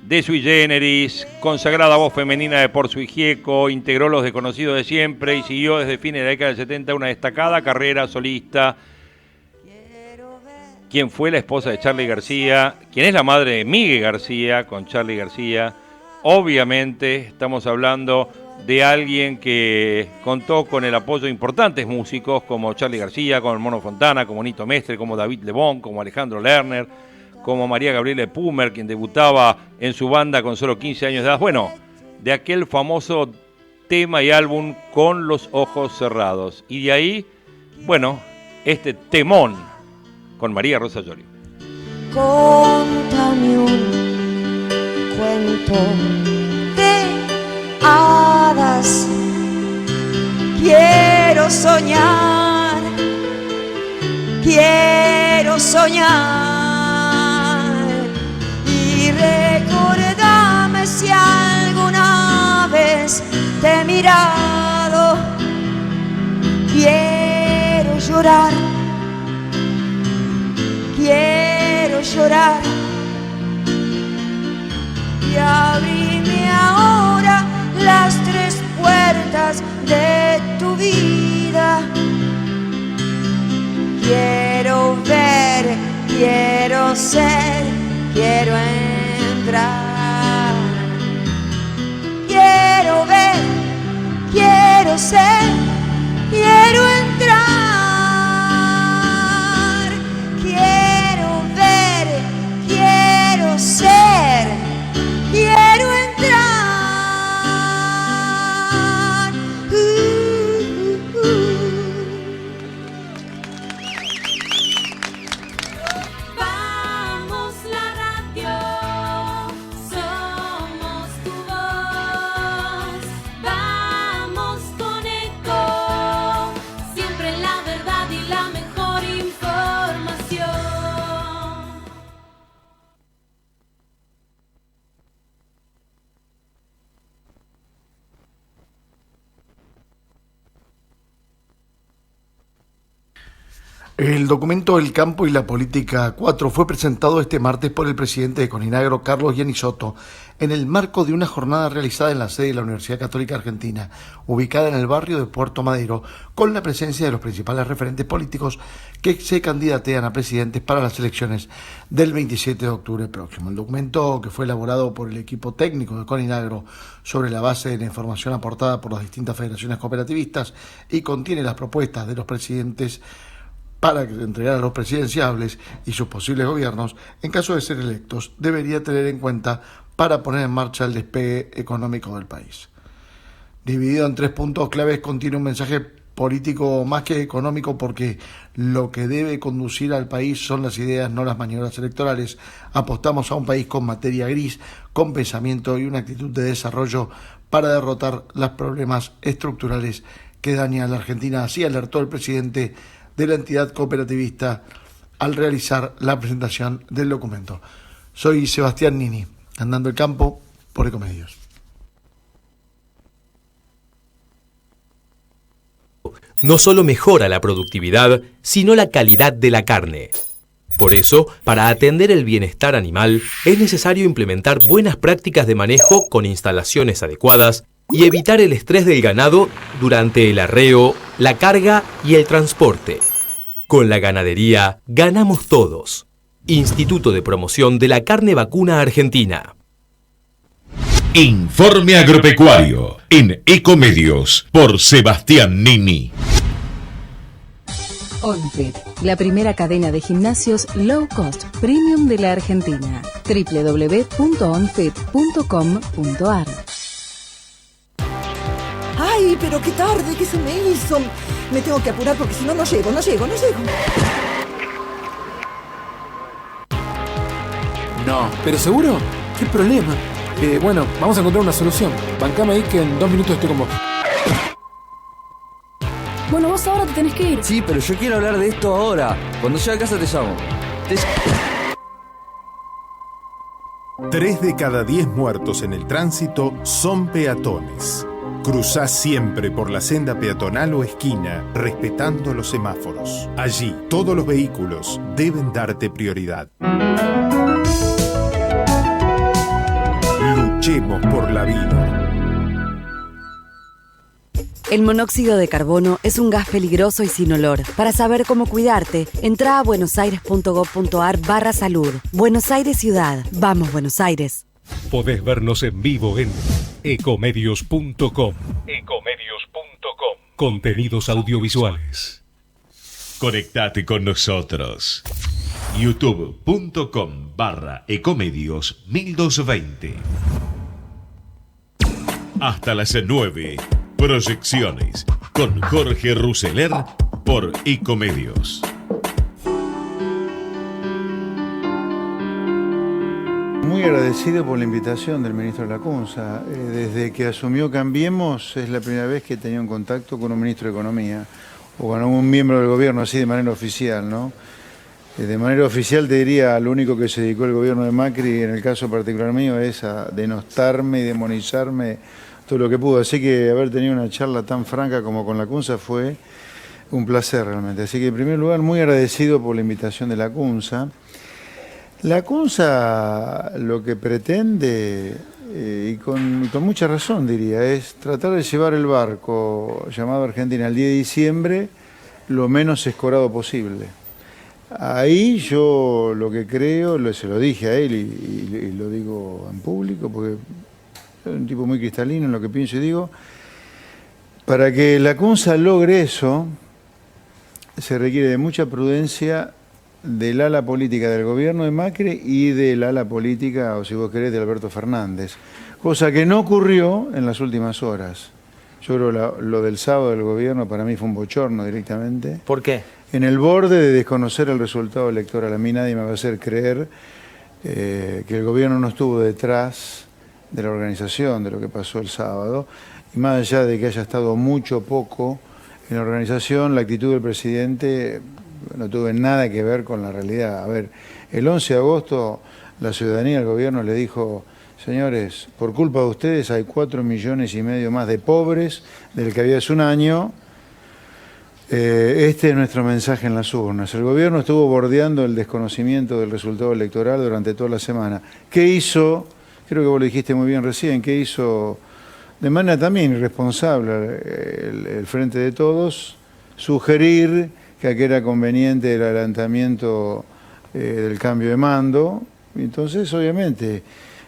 de Sui Generis, consagrada voz femenina de Por Sui Gieco, integró Los Desconocidos de Siempre y siguió desde fines de la década del 70 una destacada carrera solista. Quien fue la esposa de Charly García, quien es la madre de Miguel García con Charly García. Obviamente estamos hablando de alguien que contó con el apoyo de importantes músicos como Charly García, como el Mono Fontana, como Nito Mestre, como David Lebón, como Alejandro Lerner, como María Gabriela Pumer, quien debutaba en su banda con solo 15 años de edad. Bueno, de aquel famoso tema y álbum Con los ojos cerrados. Y de ahí, bueno, este temón con María Rosa Llorio. Contame un cuento de hadas, quiero soñar, quiero soñar, y recordame si alguna vez te he mirado. Quiero llorar, quiero llorar, y abrime ahora las 3 puertas de tu vida. quiero ser, quiero entrar, quiero ver, quiero ser, quiero entrar, quiero ver, quiero ser, quiero entrar. Vamos la radio, somos tu voz. Vamos con Eco, siempre la verdad y la mejor información. El documento El campo y la política 4 fue presentado este martes por el presidente de Coninagro, Carlos Gianni Soto, en el marco de una jornada realizada en la sede de la Universidad Católica Argentina, ubicada en el barrio de Puerto Madero, con la presencia de los principales referentes políticos que se candidatean a presidentes para las elecciones del 27 de octubre próximo. El documento, que fue elaborado por el equipo técnico de Coninagro sobre la base de la información aportada por las distintas federaciones cooperativistas y contiene las propuestas de los presidentes para entregar a los presidenciables y sus posibles gobiernos, en caso de ser electos, debería tener en cuenta para poner en marcha el despegue económico del país. Dividido en 3 puntos claves, contiene un mensaje político más que económico, porque lo que debe conducir al país son las ideas, no las maniobras electorales. Apostamos a un país con materia gris, con pensamiento y una actitud de desarrollo para derrotar los problemas estructurales que dañan a la Argentina. Así alertó el presidente de la entidad cooperativista al realizar la presentación del documento. Soy Sebastián Nini, andando el campo por Ecomedios. No solo mejora la productividad, sino la calidad de la carne. Por eso, para atender el bienestar animal, es necesario implementar buenas prácticas de manejo con instalaciones adecuadas y evitar el estrés del ganado durante el arreo, la carga y el transporte. Con la ganadería ganamos todos. Instituto de Promoción de la Carne Vacuna Argentina. Informe agropecuario en Ecomedios por Sebastián Nini. OnFit, la primera cadena de gimnasios low cost premium de la Argentina. www.onfit.com.ar. ¡Ay, pero qué tarde! ¿Qué se me hizo? Me tengo que apurar porque si no, no llego. No, ¿pero seguro? ¿Qué problema? Bueno, vamos a encontrar una solución. Bancame ahí que en 2 minutos estoy con vos. Bueno, vos ahora te tenés que ir. Sí, pero yo quiero hablar de esto ahora. Cuando llegue a casa te llamo. 3 de cada 10 muertos en el tránsito son peatones. Cruzá siempre por la senda peatonal o esquina, respetando los semáforos. Allí, todos los vehículos deben darte prioridad. Luchemos por la vida. El monóxido de carbono es un gas peligroso y sin olor. Para saber cómo cuidarte, entra a buenosaires.gov.ar/salud. Buenos Aires Ciudad. Vamos, Buenos Aires. Podés vernos en vivo en ecomedios.com. Contenidos audiovisuales. Conectate con nosotros. youtube.com/ecomedios1220. Hasta las 9. Proyecciones con Jorge Ruseler por Ecomedios. Muy agradecido por la invitación del ministro Lacunza. Desde que asumió Cambiemos es la primera vez que he tenido un contacto con un ministro de Economía o con un miembro del gobierno así de manera oficial, ¿no? De manera oficial te diría, lo único que se dedicó el gobierno de Macri, en el caso particular mío, es a denostarme y demonizarme todo lo que pudo. Así que haber tenido una charla tan franca como con Lacunza fue un placer realmente. Así que en primer lugar, muy agradecido por la invitación de Lacunza. Lacunza lo que pretende, y con mucha razón diría, es tratar de llevar el barco llamado Argentina el 10 de diciembre lo menos escorado posible. Ahí yo lo que creo, se lo dije a él y lo digo en público, porque soy un tipo muy cristalino en lo que pienso y digo, para que la CUNSA logre eso, se requiere de mucha prudencia del ala política del gobierno de Macri y del ala política, o si vos querés, de Alberto Fernández. Cosa que no ocurrió en las últimas horas. Yo creo lo del sábado del gobierno para mí fue un bochorno directamente. ¿Por qué? En el borde de desconocer el resultado electoral. A mí nadie me va a hacer creer que el gobierno no estuvo detrás de la organización de lo que pasó el sábado. Y más allá de que haya estado mucho o poco en la organización, la actitud del presidente no tuvo nada que ver con la realidad. A ver, el 11 de agosto la ciudadanía del gobierno le dijo: señores, por culpa de ustedes hay 4,5 millones más de pobres del que había hace un año. Este es nuestro mensaje en las urnas. El gobierno estuvo bordeando el desconocimiento del resultado electoral durante toda la semana. ¿Qué hizo? Creo que vos lo dijiste muy bien recién. ¿Qué hizo? De manera también irresponsable el Frente de Todos, sugerir que aquí era conveniente el adelantamiento del cambio de mando. Entonces, obviamente,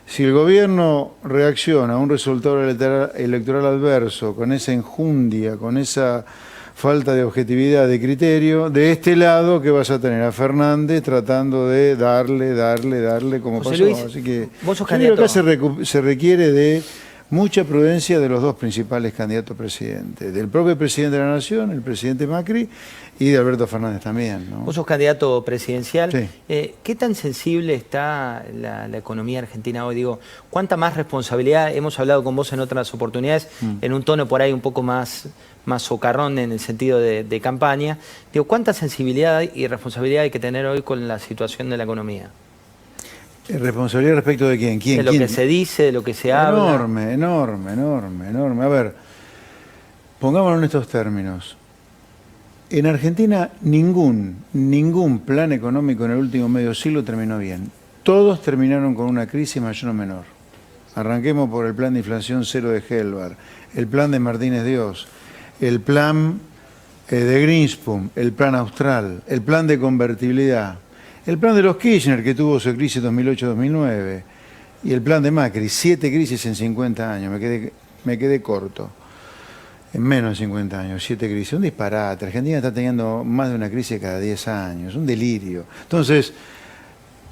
si el gobierno reacciona a un resultado electoral adverso, con esa enjundia, con esa falta de objetividad, de criterio, de este lado que vas a tener a Fernández tratando de darle como José pasó. Luis, así que vos sos yo creo que candidato. se requiere de mucha prudencia de los dos principales candidatos a presidente, del propio presidente de la Nación, el presidente Macri, y de Alberto Fernández también, ¿no? Vos sos candidato presidencial. Sí. ¿Qué tan sensible está la economía argentina hoy? Digo, ¿cuánta más responsabilidad? Hemos hablado con vos en otras oportunidades, en un tono por ahí un poco más socarrón en el sentido de campaña. Digo, ¿cuánta sensibilidad y responsabilidad hay que tener hoy con la situación de la economía? ¿Responsabilidad respecto de quién? De lo que se dice, de lo que se habla. Enorme. A ver, pongámoslo en estos términos. En Argentina ningún plan económico en el último medio siglo terminó bien. Todos terminaron con una crisis mayor o menor. Arranquemos por el plan de inflación cero de Helvar, el plan de Martínez Dios, el plan de Greenspan, el plan austral, el plan de convertibilidad, el plan de los Kirchner, que tuvo su crisis 2008-2009, y el plan de Macri, 7 crisis en 50 años, me quedé corto. En menos de 50 años, 7 crisis. Un disparate. Argentina está teniendo más de una crisis cada 10 años. Un delirio. Entonces,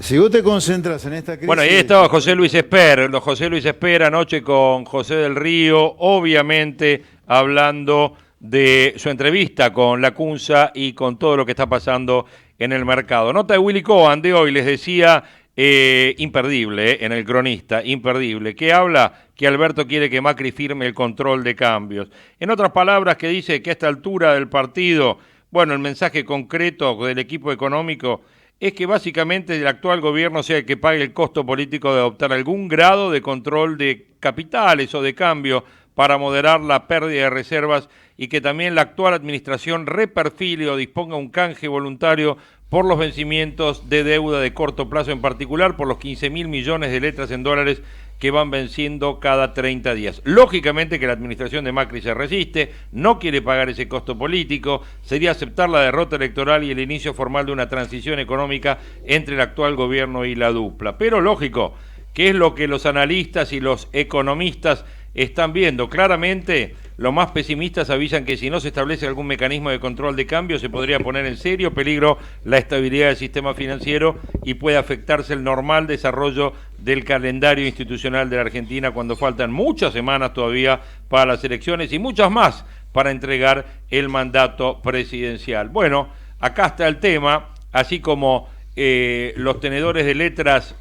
si vos te concentras en esta crisis... Bueno, ahí estaba José Luis Esper. José Luis Esper anoche con José del Río, obviamente hablando de su entrevista con la CUNSA y con todo lo que está pasando en el mercado. Nota de Willy Cohen de hoy, les decía... imperdible, en el Cronista, imperdible, que habla que Alberto quiere que Macri firme el control de cambios. En otras palabras, que dice que a esta altura del partido, bueno, el mensaje concreto del equipo económico es que básicamente el actual gobierno sea el que pague el costo político de adoptar algún grado de control de capitales o de cambio para moderar la pérdida de reservas y que también la actual administración reperfile o disponga un canje voluntario por los vencimientos de deuda de corto plazo, en particular por los 15.000 millones de letras en dólares que van venciendo cada 30 días. Lógicamente que la administración de Macri se resiste, no quiere pagar ese costo político, sería aceptar la derrota electoral y el inicio formal de una transición económica entre el actual gobierno y la dupla. Pero lógico, que es lo que los analistas y los economistas están viendo. Claramente, los más pesimistas avisan que si no se establece algún mecanismo de control de cambio se podría poner en serio peligro la estabilidad del sistema financiero y puede afectarse el normal desarrollo del calendario institucional de la Argentina cuando faltan muchas semanas todavía para las elecciones y muchas más para entregar el mandato presidencial. Bueno, acá está el tema, así como los tenedores de letras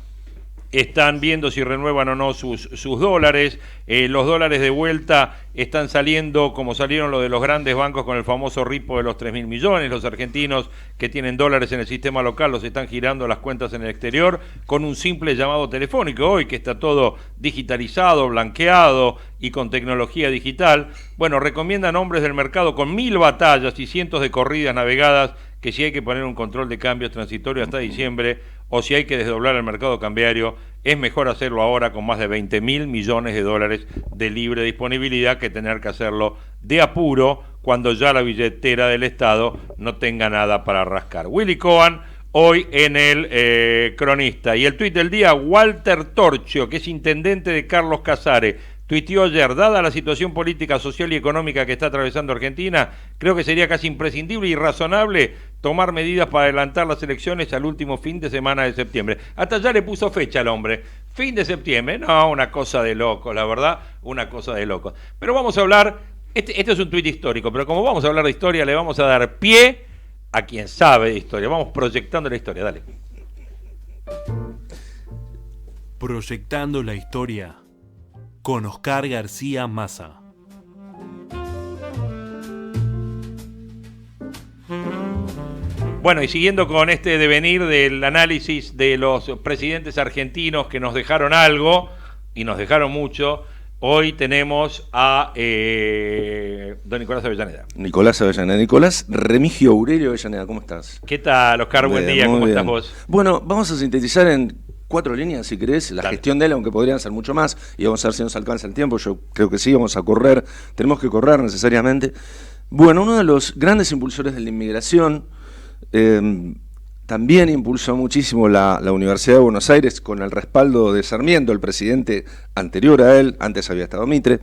están viendo si renuevan o no sus dólares, los dólares de vuelta están saliendo como salieron los de los grandes bancos con el famoso ripo de los 3.000 millones, los argentinos que tienen dólares en el sistema local los están girando a las cuentas en el exterior con un simple llamado telefónico hoy que está todo digitalizado, blanqueado y con tecnología digital. Bueno, recomiendan hombres del mercado con 1.000 batallas y cientos de corridas navegadas que si hay que poner un control de cambios transitorio hasta diciembre o si hay que desdoblar el mercado cambiario, es mejor hacerlo ahora con más de 20.000 millones de dólares de libre disponibilidad que tener que hacerlo de apuro cuando ya la billetera del Estado no tenga nada para rascar. Willy Cohen hoy en el Cronista. Y el tuit del día, Walter Torchio, que es intendente de Carlos Casares, tuiteó ayer: dada la situación política, social y económica que está atravesando Argentina, creo que sería casi imprescindible y razonable tomar medidas para adelantar las elecciones al último fin de semana de septiembre. Hasta ya le puso fecha al hombre. Fin de septiembre, no, una cosa de loco, la verdad, una cosa de loco. Pero vamos a hablar, este es un tuit histórico, pero como vamos a hablar de historia, le vamos a dar pie a quien sabe de historia. Vamos proyectando la historia, dale. Proyectando la historia con Oscar García Massa. Bueno, y siguiendo con este devenir del análisis de los presidentes argentinos que nos dejaron algo, y nos dejaron mucho, hoy tenemos a don Nicolás Avellaneda. Nicolás Avellaneda. Nicolás Remigio Aurelio Avellaneda, ¿cómo estás? ¿Qué tal, Oscar? Buen día, ¿cómo estás vos? Bueno, vamos a sintetizar en 4 líneas, si querés, la gestión de él, aunque podrían ser mucho más, y vamos a ver si nos alcanza el tiempo. Yo creo que sí, vamos a correr, tenemos que correr necesariamente. Bueno, uno de los grandes impulsores de la inmigración, también impulsó muchísimo la Universidad de Buenos Aires con el respaldo de Sarmiento, el presidente anterior a él, antes había estado Mitre.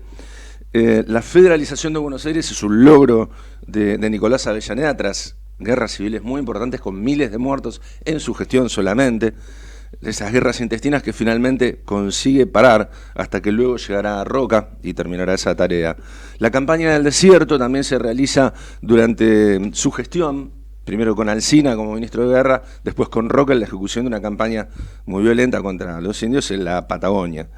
La federalización de Buenos Aires es un logro de Nicolás Avellaneda tras guerras civiles muy importantes con miles de muertos en su gestión solamente. Esas guerras intestinas que finalmente consigue parar hasta que luego llegará a Roca y terminará esa tarea. La campaña del desierto también se realiza durante su gestión, primero con Alsina como ministro de Guerra, después con Roca en la ejecución de una campaña muy violenta contra los indios en la Patagonia.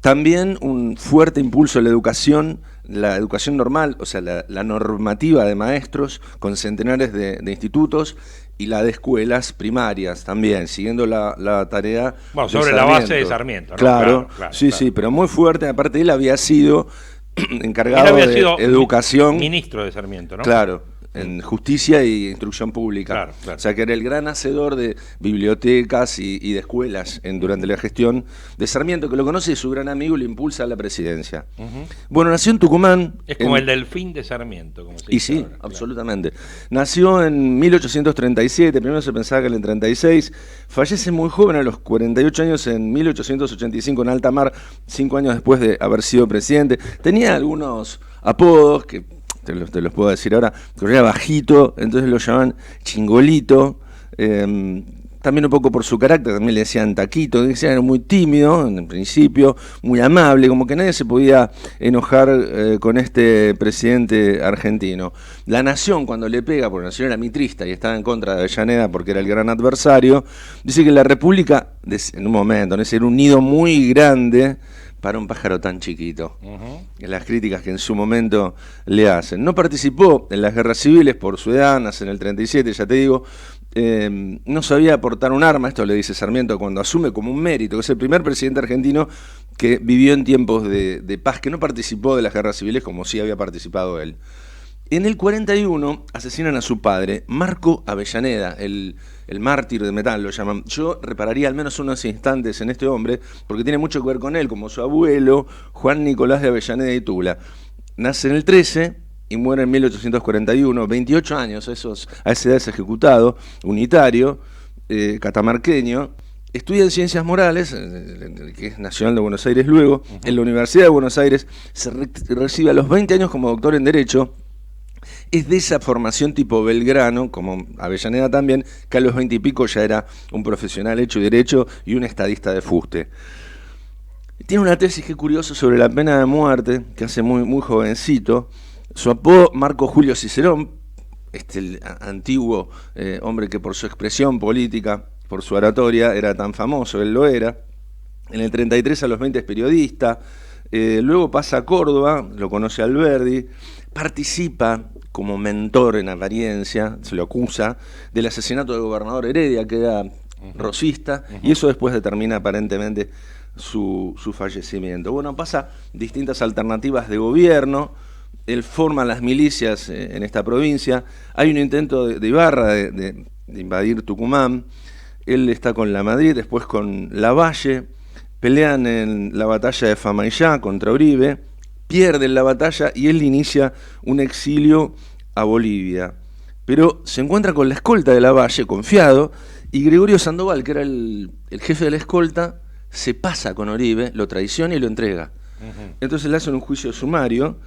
También un fuerte impulso a la educación normal, o sea, la normativa de maestros con centenares de institutos, y la de escuelas primarias también, siguiendo la tarea. Bueno, sobre la base de Sarmiento, ¿no? Claro, sí, pero muy fuerte. Aparte, él había sido encargado de educación. Ministro de Sarmiento, ¿no? Claro, en justicia y instrucción pública. Claro. O sea, que era el gran hacedor de bibliotecas y de escuelas durante la gestión de Sarmiento, que lo conoce y su gran amigo y lo impulsa a la presidencia. Bueno, nació en Tucumán. Es como el delfín de Sarmiento, como se dice. Y sí, ahora, absolutamente. Nació en 1837, primero se pensaba que en el 36, fallece muy joven a los 48 años en 1885 en alta mar, 5 años después de haber sido presidente. Tenía algunos apodos que te los puedo decir ahora, pero era bajito, entonces lo llamaban Chingolito, también un poco por su carácter, también le decían Taquito, decían era muy tímido en el principio, muy amable, como que nadie se podía enojar con este presidente argentino. La Nación, cuando le pega, porque la Nación era mitrista y estaba en contra de Avellaneda porque era el gran adversario, dice que la República, en un momento, era un nido muy grande para un pájaro tan chiquito. Las críticas que en su momento le hacen. No participó en las guerras civiles por su edad, nace en el 37, ya te digo. No sabía aportar un arma, esto le dice Sarmiento cuando asume como un mérito, que es el primer presidente argentino que vivió en tiempos de paz, que no participó de las guerras civiles como sí había participado él. En el 41 asesinan a su padre, Marco Avellaneda, el mártir de metal lo llaman. Yo repararía al menos unos instantes en este hombre, porque tiene mucho que ver con él, como su abuelo, Juan Nicolás de Avellaneda y Tula. Nace en el 13 y muere en 1841, 28 años, a esa edad es ejecutado, unitario, catamarqueño. Estudia en Ciencias Morales, que es Nacional de Buenos Aires luego, en la Universidad de Buenos Aires, se recibe a los 20 años como doctor en Derecho. Es de esa formación tipo Belgrano, como Avellaneda también, que a los 20 y pico ya era un profesional hecho y derecho y un estadista de fuste. Tiene una tesis que es curiosa sobre la pena de muerte, que hace muy jovencito. Su apodo, Marco Julio Cicerón, el antiguo hombre que por su expresión política, por su oratoria, era tan famoso, él lo era. En el 33 a los 20 es periodista, luego pasa a Córdoba, lo conoce Alberdi, participa como mentor en apariencia, se lo acusa, del asesinato del gobernador Heredia, que era rosista, y eso después determina aparentemente su fallecimiento. Bueno, pasa distintas alternativas de gobierno, él forma las milicias en esta provincia, hay un intento de Ibarra de invadir Tucumán, él está con la Madrid, después con Lavalle, pelean en la batalla de Famaillá contra Uribe, pierden la batalla y él inicia un exilio a Bolivia. Pero se encuentra con la escolta de Lavalle, confiado, y Gregorio Sandoval, que era el jefe de la escolta, se pasa con Oribe, lo traiciona y lo entrega. Entonces le hacen un juicio sumario,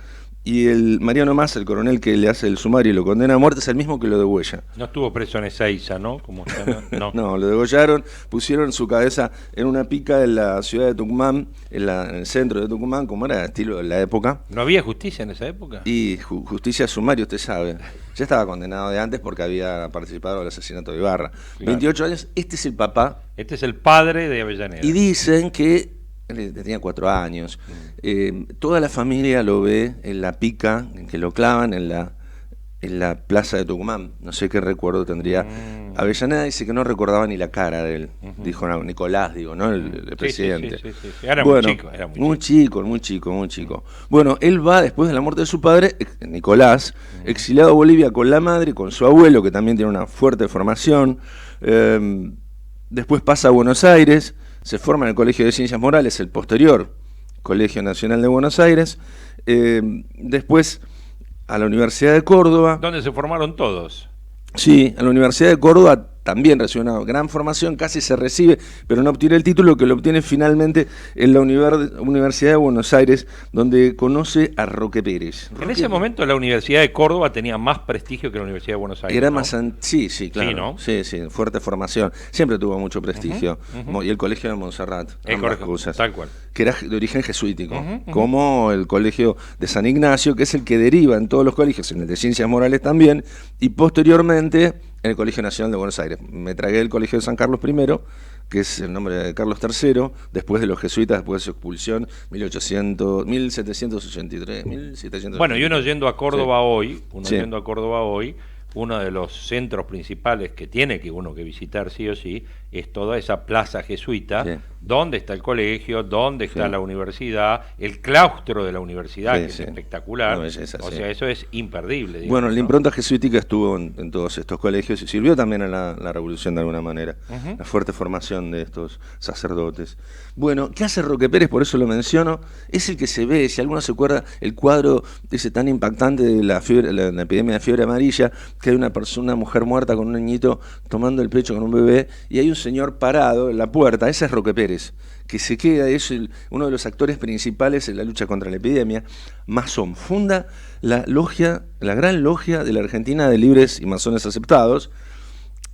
y el Mariano Massa, el coronel que le hace el sumario y lo condena a muerte, es el mismo que lo degüella. No estuvo preso en Ezeiza, ¿no? Como no. No, lo degollaron, pusieron su cabeza en una pica en la ciudad de Tucumán, en el centro de Tucumán, como era el estilo de la época. ¿No había justicia en esa época? Y justicia sumaria, usted sabe. Ya estaba condenado de antes porque había participado en el asesinato de Ibarra. Claro. 28 años, este es el papá. Este es el padre de Avellaneda. Y dicen que tenía 4 años. Toda la familia lo ve en la pica, en que lo clavan en la plaza de Tucumán. No sé qué recuerdo tendría. Avellaneda dice que no recordaba ni la cara de él. Dijo Nicolás, ¿no? El presidente. Sí. Era muy chico. Era muy chico. Bueno, él va, después de la muerte de su padre, Nicolás, exiliado a Bolivia con la madre, con su abuelo, que también tiene una fuerte formación. Después pasa a Buenos Aires, se forma en el Colegio de Ciencias Morales, el posterior Colegio Nacional de Buenos Aires, después a la Universidad de Córdoba. ¿Dónde se formaron todos? Sí, en la Universidad de Córdoba también recibe una gran formación, casi se recibe, pero no obtiene el título, que lo obtiene finalmente en la Universidad de Buenos Aires, donde conoce a Roque Pérez. En ese momento la Universidad de Córdoba tenía más prestigio que la Universidad de Buenos Aires. Era ¿no? más sí, claro. Sí, ¿no? Sí, fuerte formación. Siempre tuvo mucho prestigio. Y el Colegio de Montserrat, ambas cosas, tal cual. Que era de origen jesuítico, como el Colegio de San Ignacio, que es el que deriva en todos los colegios, en el de Ciencias Morales también, y posteriormente en el Colegio Nacional de Buenos Aires. Me tragué el Colegio de San Carlos I, que es el nombre de Carlos III, después de los jesuitas, después de su expulsión, 1783, 1783. Bueno, y uno yendo a Córdoba hoy, uno de los centros principales que tiene que uno que visitar sí o sí, es toda esa plaza jesuita, donde está el colegio, donde está la universidad, el claustro de la universidad, que es espectacular. O sea, eso es imperdible. Bueno, la impronta jesuítica estuvo en todos estos colegios y sirvió también a la revolución de alguna manera, la fuerte formación de estos sacerdotes. Bueno, ¿qué hace Roque Pérez? Por eso lo menciono. Es el que se ve, si alguno se acuerda, el cuadro ese tan impactante de la epidemia de fiebre amarilla, que hay una mujer muerta con un niñito tomando el pecho con un bebé, y hay un señor parado en la puerta. Ese es Roque Pérez, que se queda, es uno de los actores principales en la lucha contra la epidemia. Masón, funda la gran logia de la Argentina de Libres y Masones Aceptados.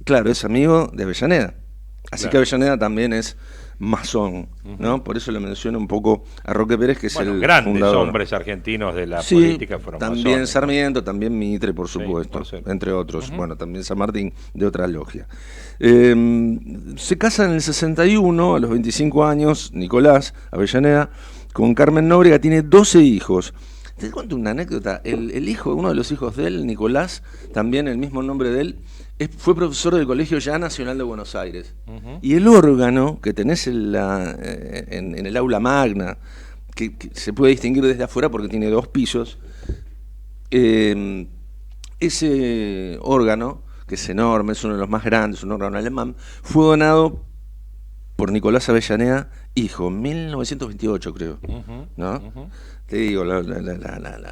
Claro, es amigo de Avellaneda. Así que Avellaneda también es masón, ¿no? Por eso le menciono un poco a Roque Pérez, que es el grandes fundador. Hombres argentinos de la política fueron también masones. Sarmiento, también Mitre, por supuesto, entre otros. Bueno, también San Martín, de otra logia. Se casa en el 61, a los 25 años, Nicolás Avellaneda, con Carmen Nóbrega, tiene 12 hijos. Te cuento una anécdota. El hijo, uno de los hijos de él, Nicolás, también el mismo nombre de él, fue profesor del Colegio ya Nacional de Buenos Aires. Y el órgano que tenés en el aula magna, que se puede distinguir desde afuera porque tiene 2 pisos, ese órgano, que es enorme, es uno de los más grandes, un órgano alemán, fue donado por Nicolás Avellaneda, hijo, en 1928 creo, ¿no? Te digo,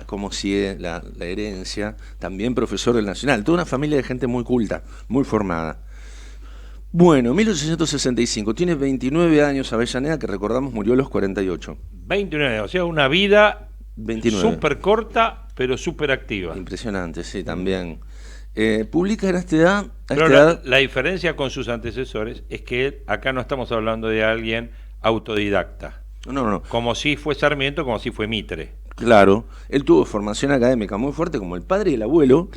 como si la herencia, también profesor del Nacional, toda una familia de gente muy culta, muy formada. Bueno, 1865, tiene 29 años Avellaneda, que recordamos murió a los 48. 29, o sea, una vida 29. Súper corta, pero súper activa. Impresionante, sí, también. Publica en esta edad... Pero la diferencia con sus antecesores es que acá no estamos hablando de alguien autodidacta. No. Como si fue Sarmiento, como si fue Mitre. Claro, él tuvo formación académica muy fuerte, como el padre y el abuelo,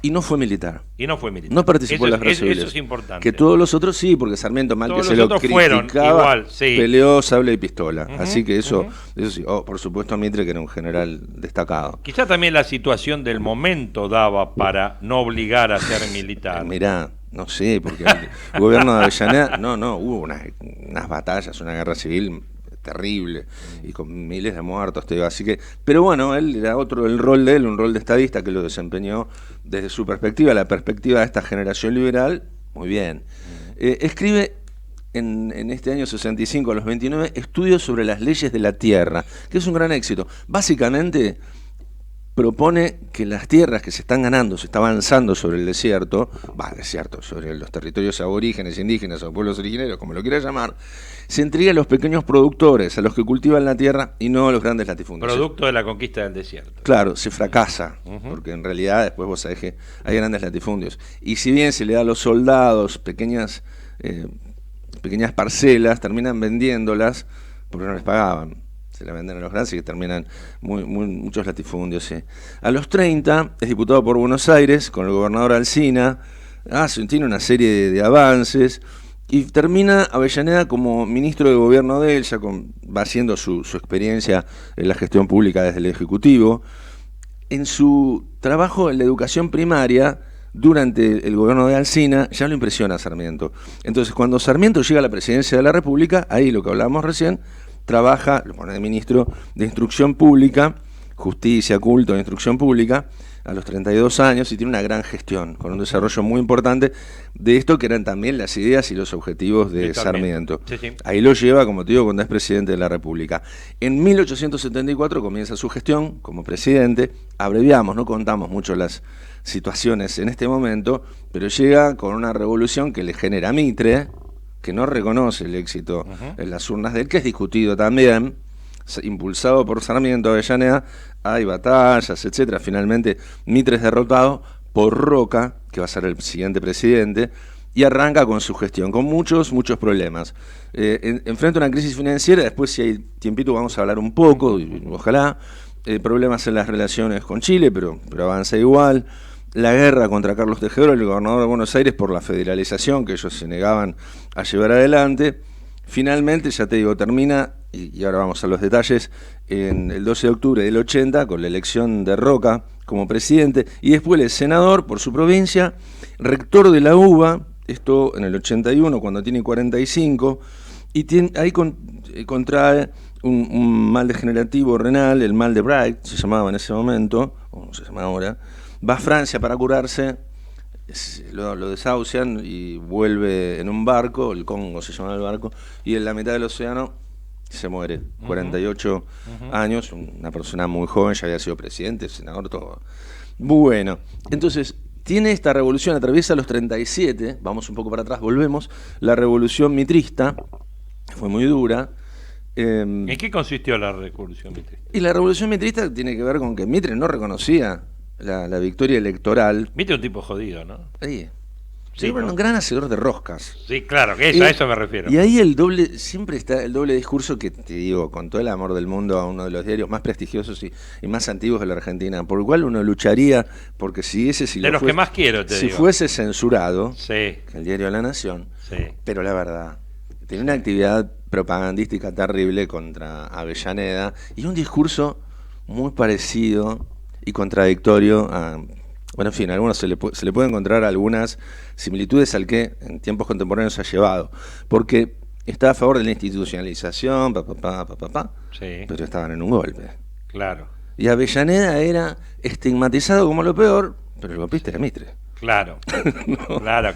y no fue militar. No participó en las guerras civiles. Eso es importante. Que todos los otros sí, porque Sarmiento, mal todos que se lo criticaba, igual, peleó sable y pistola. Así que eso sí. Por supuesto a Mitre, que era un general destacado. Quizá también la situación del momento daba para no obligar a ser militar. Mirá, no sé, porque el gobierno de Avellaneda, hubo unas batallas, una guerra civil terrible y con miles de muertos, te digo. Así que, pero bueno, él era el rol de él, un rol de estadista que lo desempeñó desde su perspectiva, la perspectiva de esta generación liberal, muy bien. Escribe en este año 65, a los 29, estudios sobre las leyes de la tierra, que es un gran éxito. Básicamente propone que las tierras que se están ganando, se está avanzando sobre el desierto, sobre los territorios aborígenes, indígenas o pueblos originarios, como lo quiera llamar, se entregue a los pequeños productores, a los que cultivan la tierra y no a los grandes latifundios. Producto de la conquista del desierto. Claro, se fracasa, porque en realidad después vos sabés que hay grandes latifundios. Y si bien se le da a los soldados pequeñas parcelas, terminan vendiéndolas porque no les pagaban. Se la venden a los grandes y que terminan muchos latifundios. Sí. A los 30 es diputado por Buenos Aires con el gobernador Alsina, tiene una serie de avances y termina Avellaneda como ministro de gobierno de él, ya va haciendo su experiencia en la gestión pública desde el Ejecutivo. En su trabajo en la educación primaria, durante el gobierno de Alsina, ya lo impresiona a Sarmiento. Entonces, cuando Sarmiento llega a la presidencia de la República, ahí lo que hablábamos recién, trabaja, lo pone de ministro de Instrucción Pública, Justicia, Culto de Instrucción Pública, a los 32 años, y tiene una gran gestión, con un desarrollo muy importante de esto que eran también las ideas y los objetivos de Sarmiento. Sí. Ahí lo lleva, como te digo, cuando es presidente de la República. En 1874 comienza su gestión como presidente, abreviamos, no contamos mucho las situaciones en este momento, pero llega con una revolución que le genera Mitre, que no reconoce el éxito en las urnas de él, que es discutido también, impulsado por Sarmiento, Avellaneda, hay batallas, etcétera. Finalmente Mitre es derrotado por Roca, que va a ser el siguiente presidente, y arranca con su gestión, con muchos problemas. Enfrenta una crisis financiera, después si hay tiempito vamos a hablar un poco, ojalá, problemas en las relaciones con Chile, pero avanza igual. La guerra contra Carlos Tejedor, el gobernador de Buenos Aires, por la federalización que ellos se negaban a llevar adelante. Finalmente, ya te digo, termina, y ahora vamos a los detalles, en el 12 de octubre del 80, con la elección de Roca como presidente, y después el senador por su provincia, rector de la UBA, esto en el 81, cuando tiene 45, y ahí contrae un mal degenerativo renal, el mal de Bright, se llamaba en ese momento, o no se llama ahora. Va a Francia para curarse, lo desahucian y vuelve en un barco, el Congo se llama el barco, y en la mitad del océano se muere. 48 años, una persona muy joven, ya había sido presidente, senador, todo. Bueno, entonces tiene esta revolución, atraviesa los 37, vamos un poco para atrás, volvemos, la revolución mitrista, fue muy dura. ¿En qué consistió la revolución mitrista? Y la revolución mitrista tiene que ver con que Mitre no reconocía la victoria electoral. Mitre es un tipo jodido, ¿no? Sí, bueno, un gran hacedor de roscas. Sí, claro, que a eso me refiero. Y ahí siempre está el doble discurso que te digo, con todo el amor del mundo, a uno de los diarios más prestigiosos y más antiguos de la Argentina, por el cual uno lucharía, porque si de los que más quiero, te digo. Si fuese censurado, que el diario La Nación, pero la verdad, tenía una actividad propagandística terrible contra Avellaneda y un discurso muy parecido y contradictorio a... Bueno, en fin, a algunos se le puede encontrar algunas similitudes al que en tiempos contemporáneos ha llevado, porque está a favor de la institucionalización, pero estaban en un golpe. Claro. Y Avellaneda era estigmatizado como lo peor, pero el golpista era Mitre. Claro, no. Claro.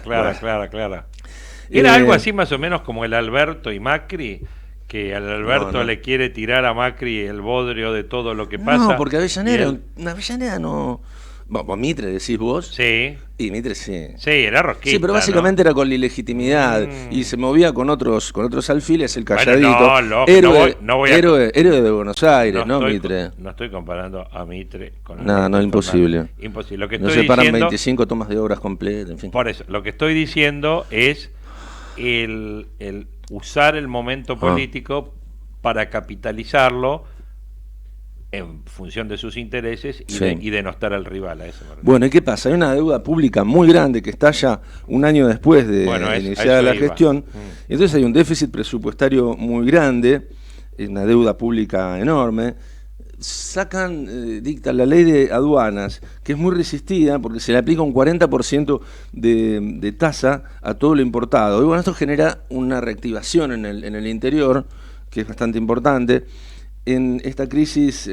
Era algo así más o menos como el Alberto y Macri, que al Alberto le quiere tirar a Macri el bodrio de todo lo que pasa. No, porque Avellaneda no... Bueno, Mitre decís vos. Sí. Y Mitre sí. Sí, era rosquista. Sí, pero básicamente era con la ilegitimidad y se movía con otros alfiles, el calladito. Bueno, héroe de Buenos Aires, Mitre. No estoy comparando a Mitre con No, imposible. Imposible. Lo que no estoy se paran diciendo, 25 tomas de obras completas, en fin. Por eso, lo que estoy diciendo es el usar el momento político para capitalizarlo en función de sus intereses y denostar al rival. A eso me refiero. Bueno, ¿y qué pasa? Hay una deuda pública muy grande que está ya un año después de iniciada la gestión. Entonces hay un déficit presupuestario muy grande, una deuda pública enorme. Dictan la ley de aduanas, que es muy resistida porque se le aplica un 40% de tasa a todo lo importado. Y bueno, esto genera una reactivación en el interior, que es bastante importante. En esta crisis,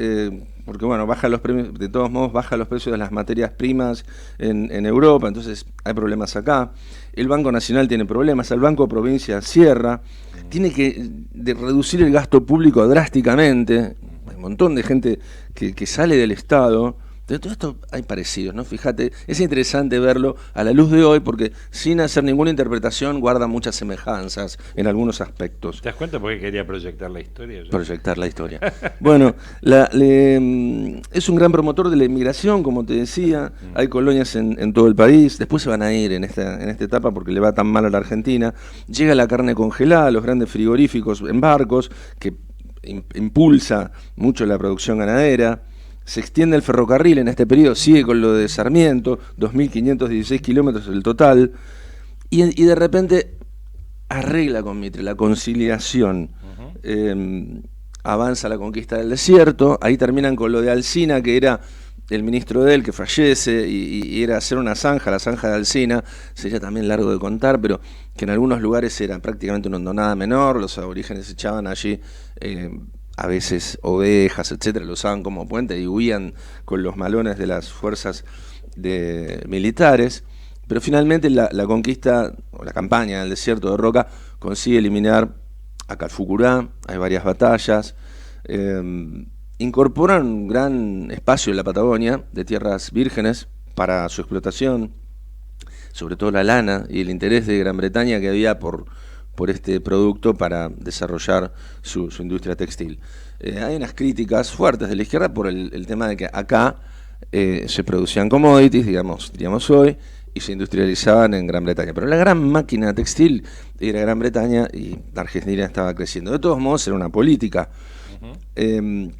porque bueno, baja los precios, de todos modos baja los precios de las materias primas en Europa, entonces hay problemas acá. El Banco Nacional tiene problemas, el Banco de Provincia cierra, tiene que reducir el gasto público drásticamente. Hay un montón de gente que sale del Estado, De todo esto hay parecidos, ¿no? Fíjate, es interesante verlo a la luz de hoy porque sin hacer ninguna interpretación guarda muchas semejanzas en algunos aspectos. ¿Te das cuenta por qué quería proyectar la historia? Proyectar la historia. Bueno, es un gran promotor de la inmigración, como te decía. Hay colonias en todo el país. Después se van a ir en esta etapa porque le va tan mal a la Argentina. Llega la carne congelada, los grandes frigoríficos en barcos, que impulsa mucho la producción ganadera. Se extiende el ferrocarril en este periodo, sigue con lo de Sarmiento, 2.516 kilómetros el total, y de repente arregla con Mitre la conciliación. Avanza la conquista del desierto, ahí terminan con lo de Alsina, que era el ministro de él que fallece, y era hacer una zanja, la zanja de Alsina, sería también largo de contar, pero que en algunos lugares era prácticamente una hondonada menor, los aborígenes echaban allí a veces ovejas, etcétera, lo usaban como puente y huían con los malones de las fuerzas militares, pero finalmente la conquista, o la campaña del desierto de Roca, consigue eliminar a Calfucurá, hay varias batallas, incorporan un gran espacio en la Patagonia de tierras vírgenes para su explotación, sobre todo la lana y el interés de Gran Bretaña que había por este producto para desarrollar su industria textil. Hay unas críticas fuertes de la izquierda por el tema de que acá se producían commodities, digamos hoy, y se industrializaban en Gran Bretaña. Pero la gran máquina textil era Gran Bretaña y Argentina estaba creciendo. De todos modos, era una política.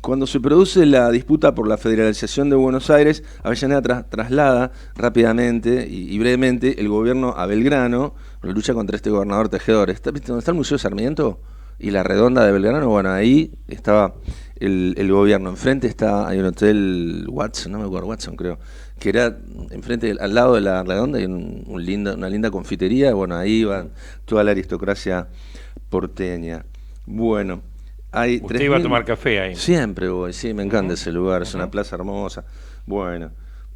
Cuando se produce la disputa por la federalización de Buenos Aires, Avellaneda traslada rápidamente y brevemente el gobierno a Belgrano, la lucha contra este gobernador Tejedor. ¿Viste dónde está el Museo Sarmiento? Y la redonda de Belgrano, bueno, ahí estaba el gobierno. Enfrente hay un hotel Watson, no me acuerdo, Watson creo, que era enfrente, al lado de la redonda, hay una linda confitería, bueno, ahí iba toda la aristocracia porteña. Bueno, ¿usted iba a tomar café ahí? Siempre voy, sí, me encanta ese lugar, es una plaza hermosa. Bueno,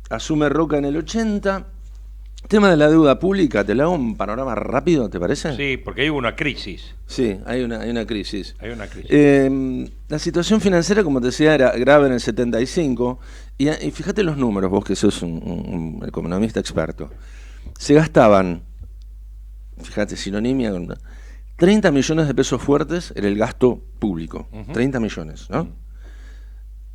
asume Roca en el 80. Tema de la deuda pública, te lo hago un panorama rápido, ¿te parece? Sí, porque hay una crisis. Sí, hay una crisis. Hay una crisis. La situación financiera, como te decía, era grave en el 75, y fíjate los números, vos que sos un economista experto. Se gastaban, fíjate, sinonimia con 30 millones de pesos fuertes era el gasto público. 30 millones, ¿no?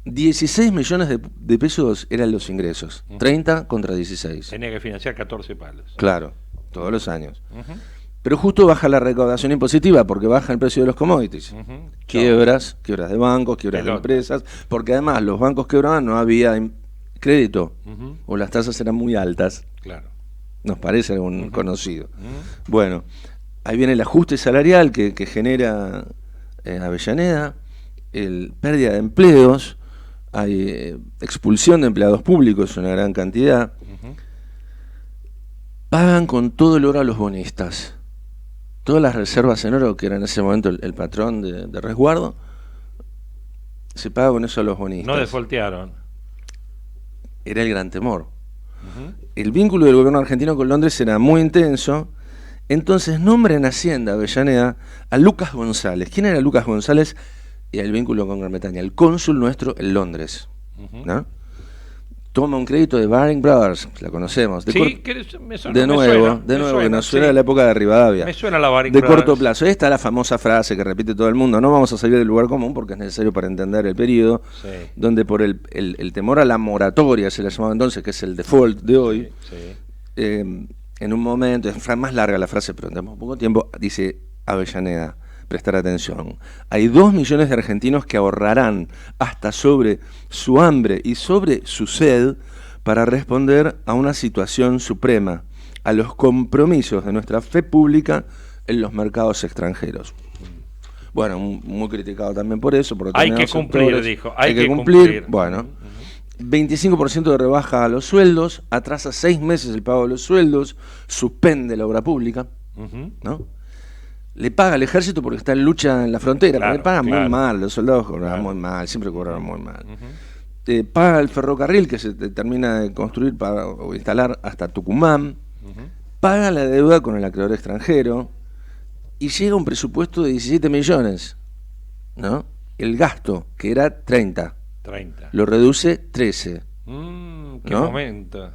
16 millones de pesos eran los ingresos. 30 contra 16. Tenía que financiar 14 palos. Claro, todos los años. Pero justo baja la recaudación impositiva porque baja el precio de los commodities. Quiebras de bancos, quiebras de empresas, porque además los bancos quebraban, no había crédito, o las tasas eran muy altas. Claro. Nos parece algún conocido. Bueno, ahí viene el ajuste salarial que genera Avellaneda, pérdida de empleos, hay expulsión de empleados públicos, una gran cantidad. Pagan con todo el oro a los bonistas. Todas las reservas en oro, que era en ese momento el patrón de resguardo, se paga con eso a los bonistas. No defoltearon. Era el gran temor. El vínculo del gobierno argentino con Londres era muy intenso. Entonces nombra en Hacienda Avellaneda a Lucas González. ¿Quién era Lucas González? Y el vínculo con Gran Bretaña, el cónsul nuestro en Londres, ¿no? Toma un crédito de Baring Brothers, la conocemos. Me suena, de nuevo, que nos suena de la época de Rivadavia. Me suena la Baring de Brothers. Corto plazo. Esta es la famosa frase que repite todo el mundo. No vamos a salir del lugar común porque es necesario para entender el periodo, donde por el temor a la moratoria, se le llamaba entonces, que es el default de hoy, en un momento, es más larga la frase, pero tenemos poco tiempo, dice Avellaneda, prestar atención. Hay 2 millones de argentinos que ahorrarán hasta sobre su hambre y sobre su sed para responder a una situación suprema, a los compromisos de nuestra fe pública en los mercados extranjeros. Bueno, muy criticado también por eso. Por hay que cumplir, dijo. Hay que cumplir. Bueno, 25% de rebaja a los sueldos, atrasa 6 meses el pago de los sueldos, suspende la obra pública, ¿no? Le paga al ejército porque está en lucha en la frontera, pero le pagan muy mal, los soldados cobraban muy mal, siempre cobraron muy mal. Paga el ferrocarril que se termina de construir o instalar hasta Tucumán, paga la deuda con el acreedor extranjero y llega a un presupuesto de 17 millones, ¿no? El gasto, que era 30, lo reduce 13. Qué ¿no? momento.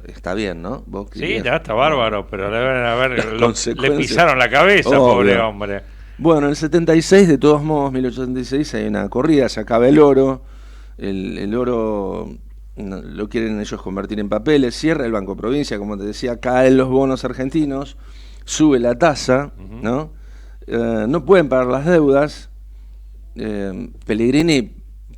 Está bien, ¿no? ¿Vos Sí, querías? ya está bárbaro, pero le consecuencias. pisaron la cabeza, Obvio. pobre hombre. Bueno, en el 76, de todos modos, 1876, hay una corrida, se acaba el oro. El oro lo quieren ellos convertir en papeles, cierra el Banco Provincia, como te decía, caen los bonos argentinos, sube la tasa, ¿no? No pueden pagar las deudas. Pellegrini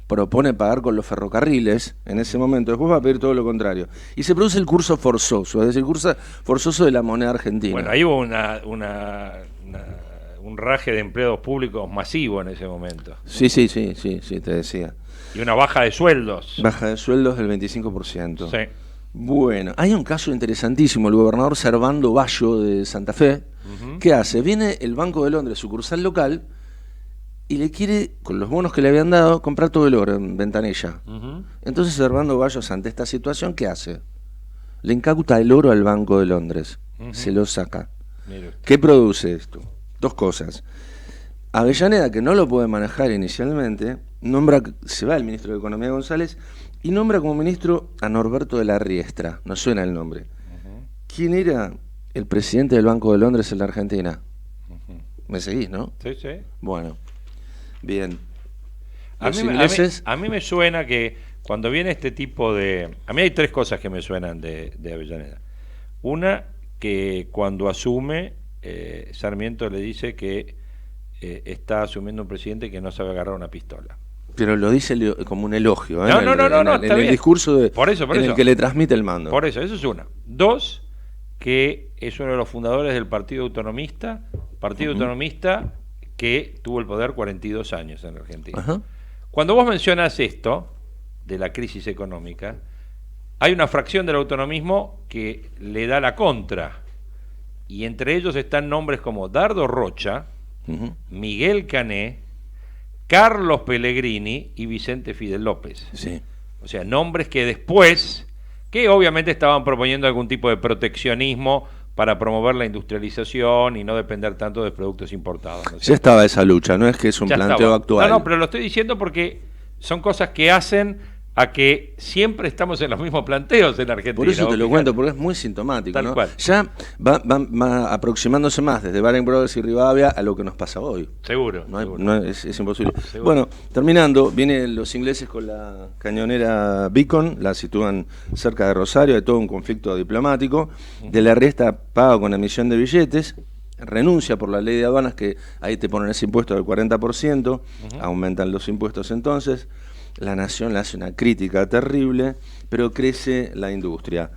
propone pagar con los ferrocarriles en ese momento, después va a pedir todo lo contrario. Y se produce el curso forzoso, es decir, el curso forzoso de la moneda argentina. Bueno, ahí hubo un raje de empleados públicos masivo en ese momento. Sí, te decía. Y una baja de sueldos. Baja de sueldos del 25%. Sí. Bueno, hay un caso interesantísimo, el gobernador Servando Bayo de Santa Fe, ¿qué hace? Viene el Banco de Londres, sucursal local, y le quiere, con los bonos que le habían dado, comprar todo el oro en Ventanilla. Entonces Servando Bayos, ante esta situación, ¿qué hace? Le incauta el oro al Banco de Londres, se lo saca. ¿Qué produce esto? Dos cosas. Avellaneda, que no lo puede manejar inicialmente, se va el ministro de Economía González y nombra como ministro a Norberto de la Riestra. No suena el nombre. ¿Quién era el presidente del Banco de Londres en la Argentina? ¿Me seguís, no? Sí. Bueno, bien. A mí me suena que cuando viene este tipo de... A mí hay tres cosas que me suenan de Avellaneda. Una, que cuando asume, Sarmiento le dice que está asumiendo un presidente que no sabe agarrar una pistola. Pero lo dice como un elogio, ¿eh? No, en el discurso por eso. el que le transmite el mando. Por eso es una. Dos, que es uno de los fundadores del Partido Autonomista, que tuvo el poder 42 años en la Argentina. Cuando vos mencionas esto, de la crisis económica, hay una fracción del autonomismo que le da la contra, y entre ellos están nombres como Dardo Rocha, Miguel Cané, Carlos Pellegrini y Vicente Fidel López. Sí. O sea, nombres que después, que obviamente estaban proponiendo algún tipo de proteccionismo para promover la industrialización y no depender tanto de productos importados, ¿no? Ya estaba esa lucha, no es que es un planteo actual. No, pero lo estoy diciendo porque son cosas que hacen a que siempre estamos en los mismos planteos en Argentina. Por eso te lo cuento, porque es muy sintomático, Tal ¿no? cual. Ya va aproximándose más desde Baring Brothers y Rivadavia a lo que nos pasa hoy. Seguro. Es imposible. Seguro. Bueno, terminando, vienen los ingleses con la cañonera Beacon, la sitúan cerca de Rosario, hay todo un conflicto diplomático. De la Riestra paga con emisión de billetes, renuncia por la ley de aduanas, que ahí te ponen ese impuesto del 40%, aumentan los impuestos entonces. La Nación le hace una crítica terrible, pero crece la industria.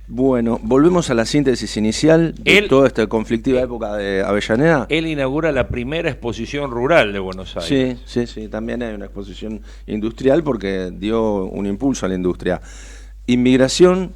Bueno, volvemos a la síntesis inicial de toda esta conflictiva época de Avellaneda. Él inaugura la primera exposición rural de Buenos Aires. Sí, también hay una exposición industrial porque dio un impulso a la industria. Inmigración,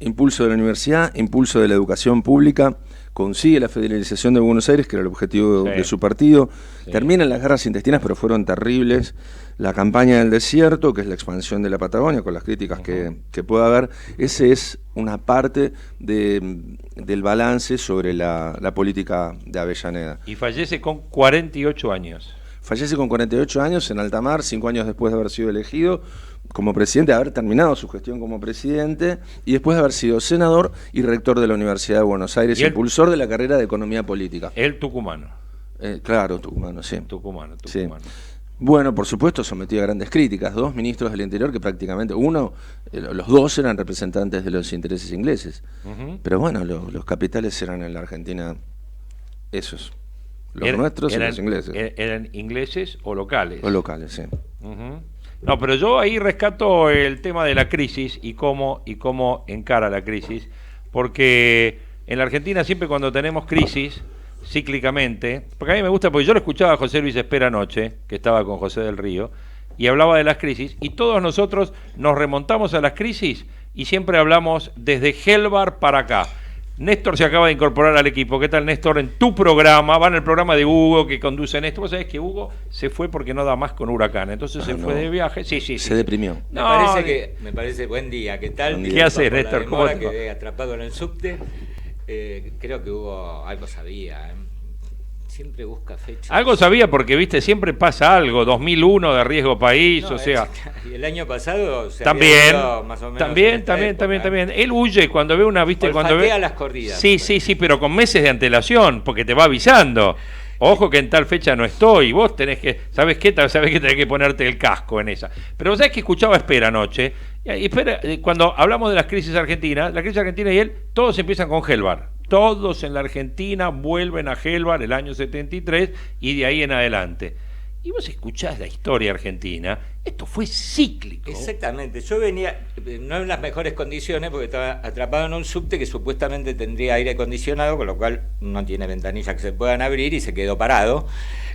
impulso de la universidad, impulso de la educación pública, consigue la federalización de Buenos Aires, que era el objetivo de su partido. Terminan las guerras intestinas, pero fueron terribles. La campaña del desierto, que es la expansión de la Patagonia, con las críticas que pueda haber, ese es una parte del balance sobre la política de Avellaneda. Y fallece con 48 años. Fallece con 48 años en alta mar, 5 años después de haber sido elegido como presidente, de haber terminado su gestión como presidente, y después de haber sido senador y rector de la Universidad de Buenos Aires, impulsor de la carrera de Economía Política. El tucumano. Claro, tucumano, sí. Tucumano. Sí. Bueno, por supuesto, sometido a grandes críticas. Dos ministros del Interior que prácticamente, los dos eran representantes de los intereses ingleses. Pero bueno, los capitales eran en la Argentina esos. Los nuestros y los ingleses. ¿Eran ingleses o locales? O locales, sí. No, pero yo ahí rescato el tema de la crisis y cómo encara la crisis, porque en la Argentina siempre cuando tenemos crisis, cíclicamente, porque a mí me gusta, porque yo lo escuchaba a José Luis Espera anoche, que estaba con José del Río, y hablaba de las crisis, y todos nosotros nos remontamos a las crisis y siempre hablamos desde Helbar para acá. Néstor se acaba de incorporar al equipo. ¿Qué tal, Néstor? En tu programa, va en el programa de Hugo que conduce Néstor. Vos sabés que Hugo se fue porque no da más con Huracán, entonces se fue de viaje. Sí. Se deprimió. Me parece buen día. ¿Qué tal? Buen día. ¿Qué haces, Néstor? ¿Cómo te quedé atrapado en el subte? Creo que Hugo algo sabía. siempre busca fechas. Algo sabía porque, viste, siempre pasa algo. 2001 de Riesgo País, No, o sea... Y el año pasado se También, había ido más o menos también. Él huye cuando ve una, viste, cuando ve... las corridas. Sí, pero con meses de antelación, porque te va avisando. Ojo que en tal fecha no estoy, vos tenés que, ¿sabés qué? Sabés que tenés que ponerte el casco en esa. Pero vos sabés que escuchaba a Espera anoche, y Espera, cuando hablamos de las crisis argentinas, la crisis argentina y él, todos empiezan con Helvar. Todos en la Argentina vuelven a Helvar el año 73 y de ahí en adelante. Y vos escuchás la historia argentina, esto fue cíclico. Exactamente, yo venía, no en las mejores condiciones, porque estaba atrapado en un subte que supuestamente tendría aire acondicionado, con lo cual no tiene ventanillas que se puedan abrir y se quedó parado.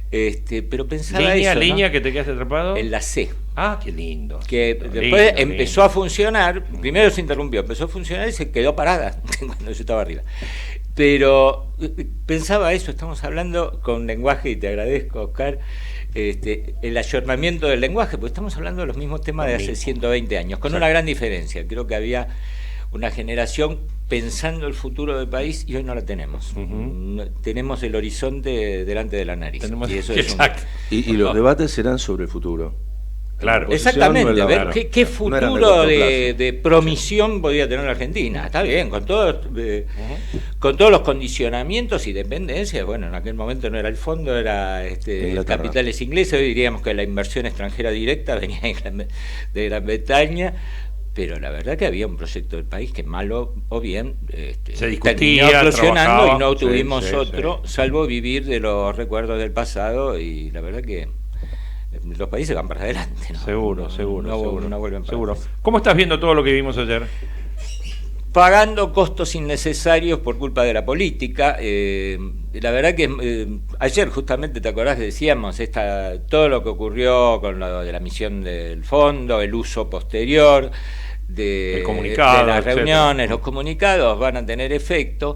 Pero pensaba ¿Línea ¿no? que te quedaste atrapado? En la C. Ah, qué lindo. Que después empezó a funcionar, primero se interrumpió, empezó a funcionar y se quedó parada cuando yo estaba arriba. Pero pensaba eso, estamos hablando con lenguaje, y te agradezco, Oscar, el ayornamiento del lenguaje, porque estamos hablando de los mismos temas de hace 120 años, con una gran diferencia. Creo que había una generación pensando el futuro del país y hoy no la tenemos. Tenemos el horizonte delante de la nariz. Y, eso y los debates serán sobre el futuro. Claro. Exactamente, ver qué futuro de promisión podía tener la Argentina. Está bien, con todos los condicionamientos y dependencias. Bueno, en aquel momento no era el fondo, era capitales ingleses. Hoy diríamos que la inversión extranjera directa venía de Gran Bretaña. Pero la verdad que había un proyecto del país que malo o bien se discutía, terminó eclosionando trabajaba, y no tuvimos otro, salvo vivir de los recuerdos del pasado, y la verdad que los países van para adelante, ¿no? Seguro. No vuelven para atrás. ¿Cómo estás viendo todo lo que vimos ayer? Pagando costos innecesarios por culpa de la política. La verdad que ayer justamente, ¿te acordás que decíamos todo lo que ocurrió con lo de la misión del fondo, el uso posterior de las reuniones, los comunicados van a tener efecto?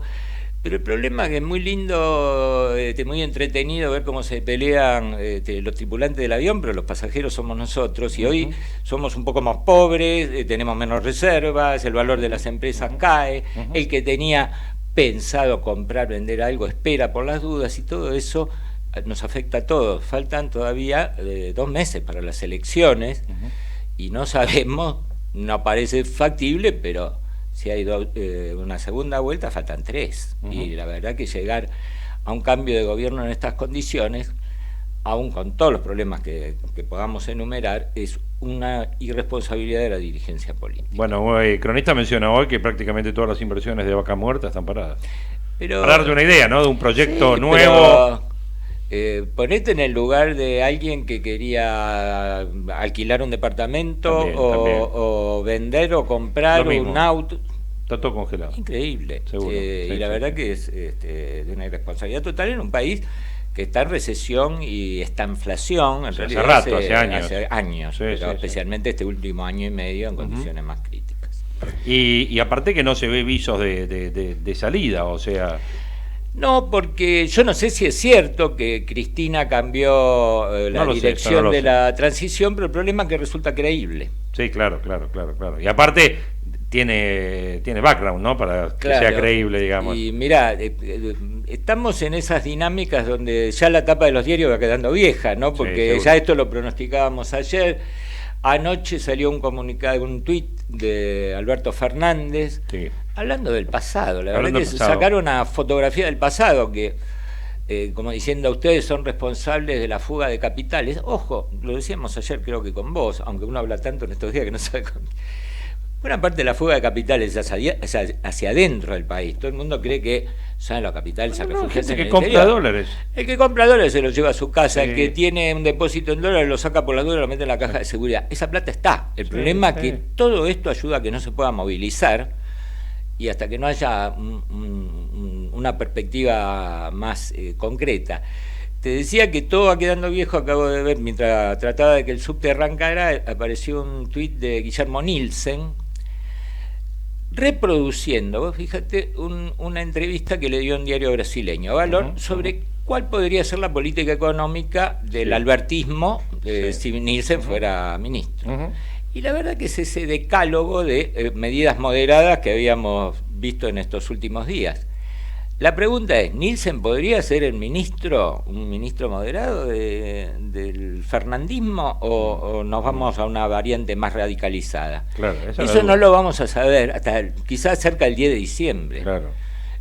Pero el problema es que es muy lindo, muy entretenido ver cómo se pelean los tripulantes del avión, pero los pasajeros somos nosotros, y hoy somos un poco más pobres, tenemos menos reservas, el valor de las empresas cae, el que tenía pensado comprar, vender algo, espera por las dudas, y todo eso nos afecta a todos. Faltan todavía 2 meses para las elecciones, y no sabemos, no parece factible, pero... Si hay una segunda vuelta, faltan 3. Y la verdad que llegar a un cambio de gobierno en estas condiciones, aún con todos los problemas que podamos enumerar, es una irresponsabilidad de la dirigencia política. Bueno, Cronista menciona hoy que prácticamente todas las inversiones de Vaca Muerta están paradas. Pero, para darte una idea, ¿no? De un proyecto nuevo... ponete en el lugar de alguien que quería alquilar un departamento o vender o comprar un auto. Está todo congelado. Increíble. Y la verdad que es de una irresponsabilidad total en un país que está en recesión y está en inflación. En realidad hace años, pero especialmente este último año y medio en condiciones más críticas. Y aparte que no se ve visos de salida, o sea... No, porque yo no sé si es cierto que Cristina cambió la dirección de la transición, pero el problema es que resulta creíble. Sí, claro. Y aparte tiene background, ¿no? Para que sea creíble, digamos. Y mirá, estamos en esas dinámicas donde ya la tapa de los diarios va quedando vieja, ¿no? Porque ya esto lo pronosticábamos ayer. Anoche salió un comunicado, un tuit de Alberto Fernández, hablando del pasado. La verdad que sacaron una fotografía del pasado que, como diciendo, ustedes son responsables de la fuga de capitales. Ojo, lo decíamos ayer creo que con vos, aunque uno habla tanto en estos días que no sabe con... Buena parte de la fuga de capitales es hacia adentro del país. Todo el mundo cree que son los capitales a refugiarse en el compra dólares. El que compra dólares se los lleva a su casa. El que tiene un depósito en dólares lo saca por las dudas y lo mete en la caja de seguridad. Esa plata está. El problema es que todo esto ayuda a que no se pueda movilizar, y hasta que no haya una perspectiva más concreta. Te decía que todo va quedando viejo. Acabo de ver, mientras trataba de que el subte arrancara, apareció un tuit de Guillermo Nielsen reproduciendo, vos fíjate, una entrevista que le dio un diario brasileño, Valor, sobre cuál podría ser la política económica del albertismo si Nielsen fuera ministro. Y la verdad que es ese decálogo de medidas moderadas que habíamos visto en estos últimos días. La pregunta es, ¿Nielsen podría ser un ministro moderado del fernandismo o nos vamos a una variante más radicalizada? Claro, eso no lo vamos a saber hasta quizás cerca del 10 de diciembre. Claro.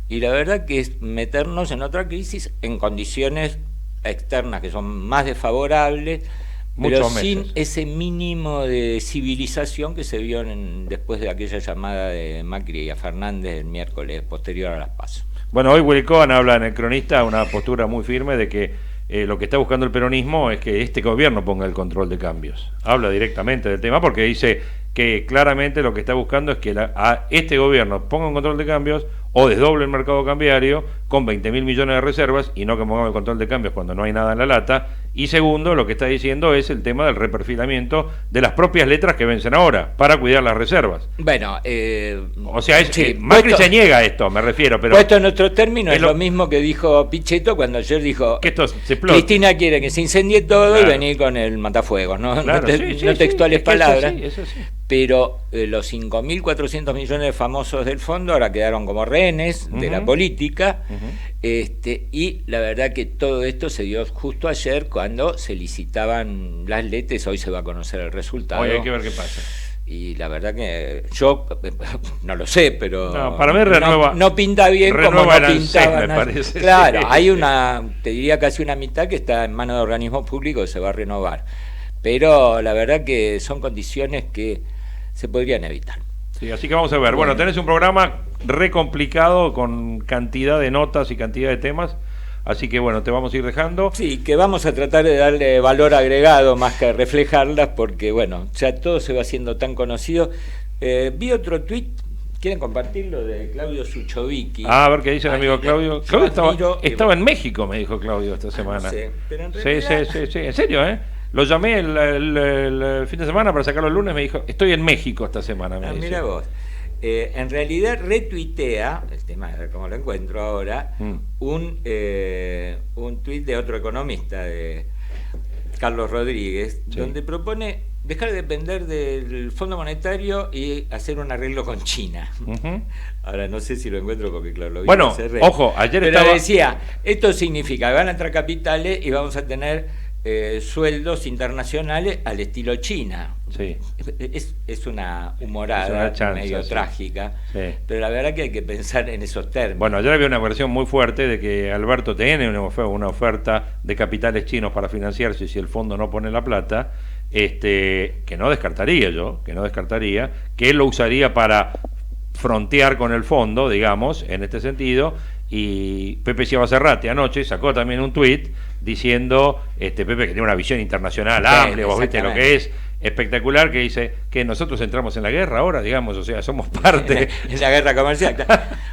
Y la verdad que es meternos en otra crisis en condiciones externas que son más desfavorables, pero sin ese mínimo de civilización que se vio después de aquella llamada de Macri a Fernández el miércoles posterior a las PASO. Bueno, hoy Willy Cohen habla en El Cronista una postura muy firme de que lo que está buscando el peronismo es que este gobierno ponga el control de cambios. Habla directamente del tema porque dice que claramente lo que está buscando es que a este gobierno ponga un control de cambios o desdoble el mercado cambiario con 20.000 millones de reservas y no que ponga el control de cambios cuando no hay nada en la lata. Y segundo, lo que está diciendo es el tema del reperfilamiento de las propias letras que vencen ahora para cuidar las reservas. Bueno, o sea, Macri se niega a esto, me refiero, pero puesto en otros términos es lo mismo que dijo Pichetto cuando ayer dijo que esto se explota. Cristina quiere que se incendie todo y venir con el matafuegos, ¿no? Claro, no textuales palabras. Eso sí. Pero los 5.400 millones de famosos del fondo ahora quedaron como rehenes de la política, y la verdad que todo esto se dio justo ayer cuando se licitaban las letes. Hoy se va a conocer el resultado. Hoy hay que ver qué pasa. Y la verdad que yo no lo sé, pero para mí no pinta bien como no pintaba. Me parece, claro, hay te diría casi una mitad que está en manos de organismos públicos que se va a renovar. Pero la verdad que son condiciones que se podrían evitar. Sí, así que vamos a ver. Bueno, tenés un programa re complicado con cantidad de notas y cantidad de temas. Así que bueno, te vamos a ir dejando. Sí, que vamos a tratar de darle valor agregado más que reflejarlas, porque bueno, ya todo se va haciendo tan conocido. Vi otro tuit, ¿quieren compartirlo? De Claudio Suchovicki. A ver qué dice el amigo Claudio. Claudio estaba en México, me dijo Claudio esta semana. Sí, pero en realidad... sí, en serio, Lo llamé el fin de semana para sacarlo el lunes, me dijo, estoy en México esta semana. Mira vos. En realidad retuitea, el tema de cómo lo encuentro ahora, un tuit de otro economista, de Carlos Rodríguez, donde propone dejar de depender del Fondo Monetario y hacer un arreglo con China. Ahora no sé si lo encuentro porque claro lo vi. Bueno, ojo, ayer pero decía, esto significa que van a entrar capitales y vamos a tener sueldos internacionales al estilo China. Sí. Es una humorada medio trágica, pero la verdad que hay que pensar en esos términos. Bueno, ayer había una versión muy fuerte de que Alberto tiene una oferta de capitales chinos para financiarse si el fondo no pone la plata, que no descartaría que él lo usaría para frontear con el fondo, digamos, en este sentido. Y Pepe Ciaba Cerrati anoche sacó también un tuit diciendo, Pepe que tiene una visión internacional amplia, vos viste lo que es espectacular, que dice que nosotros entramos en la guerra ahora, digamos, o sea, somos parte en la guerra comercial.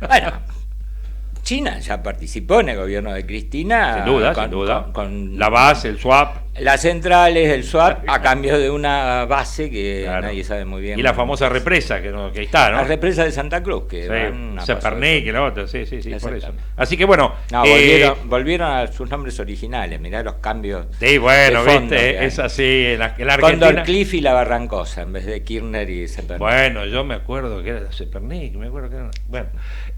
Bueno, China ya participó en el gobierno de Cristina, sin duda, con la base, el swap, las centrales, el swap, a cambio de una base que nadie sabe muy bien. Y la famosa represa que está, ¿no? La represa de Santa Cruz, que Saperné, que la otra, sí, por eso. Así que bueno, volvieron a sus nombres originales, mirá los cambios. Sí, bueno, de fondo, viste, es así en la Argentina. Condor Cliff y la Barrancosa en vez de Kirchner y Saperné. Bueno, yo me acuerdo que era Saperné, bueno.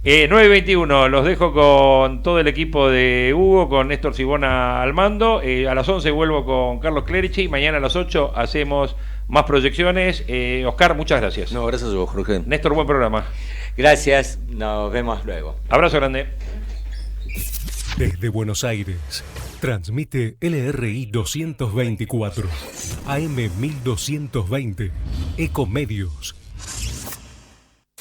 9:21, los dejo con todo el equipo de Hugo, con Néstor Sibona al mando. A las 11 vuelvo con Carlos Clerici. Mañana a las 8 hacemos más proyecciones. Oscar, muchas gracias. No, gracias a vos, Jorge. Néstor, buen programa. Gracias, nos vemos luego. Abrazo grande. Desde Buenos Aires, transmite LRI 224, AM 1220, Ecomedios.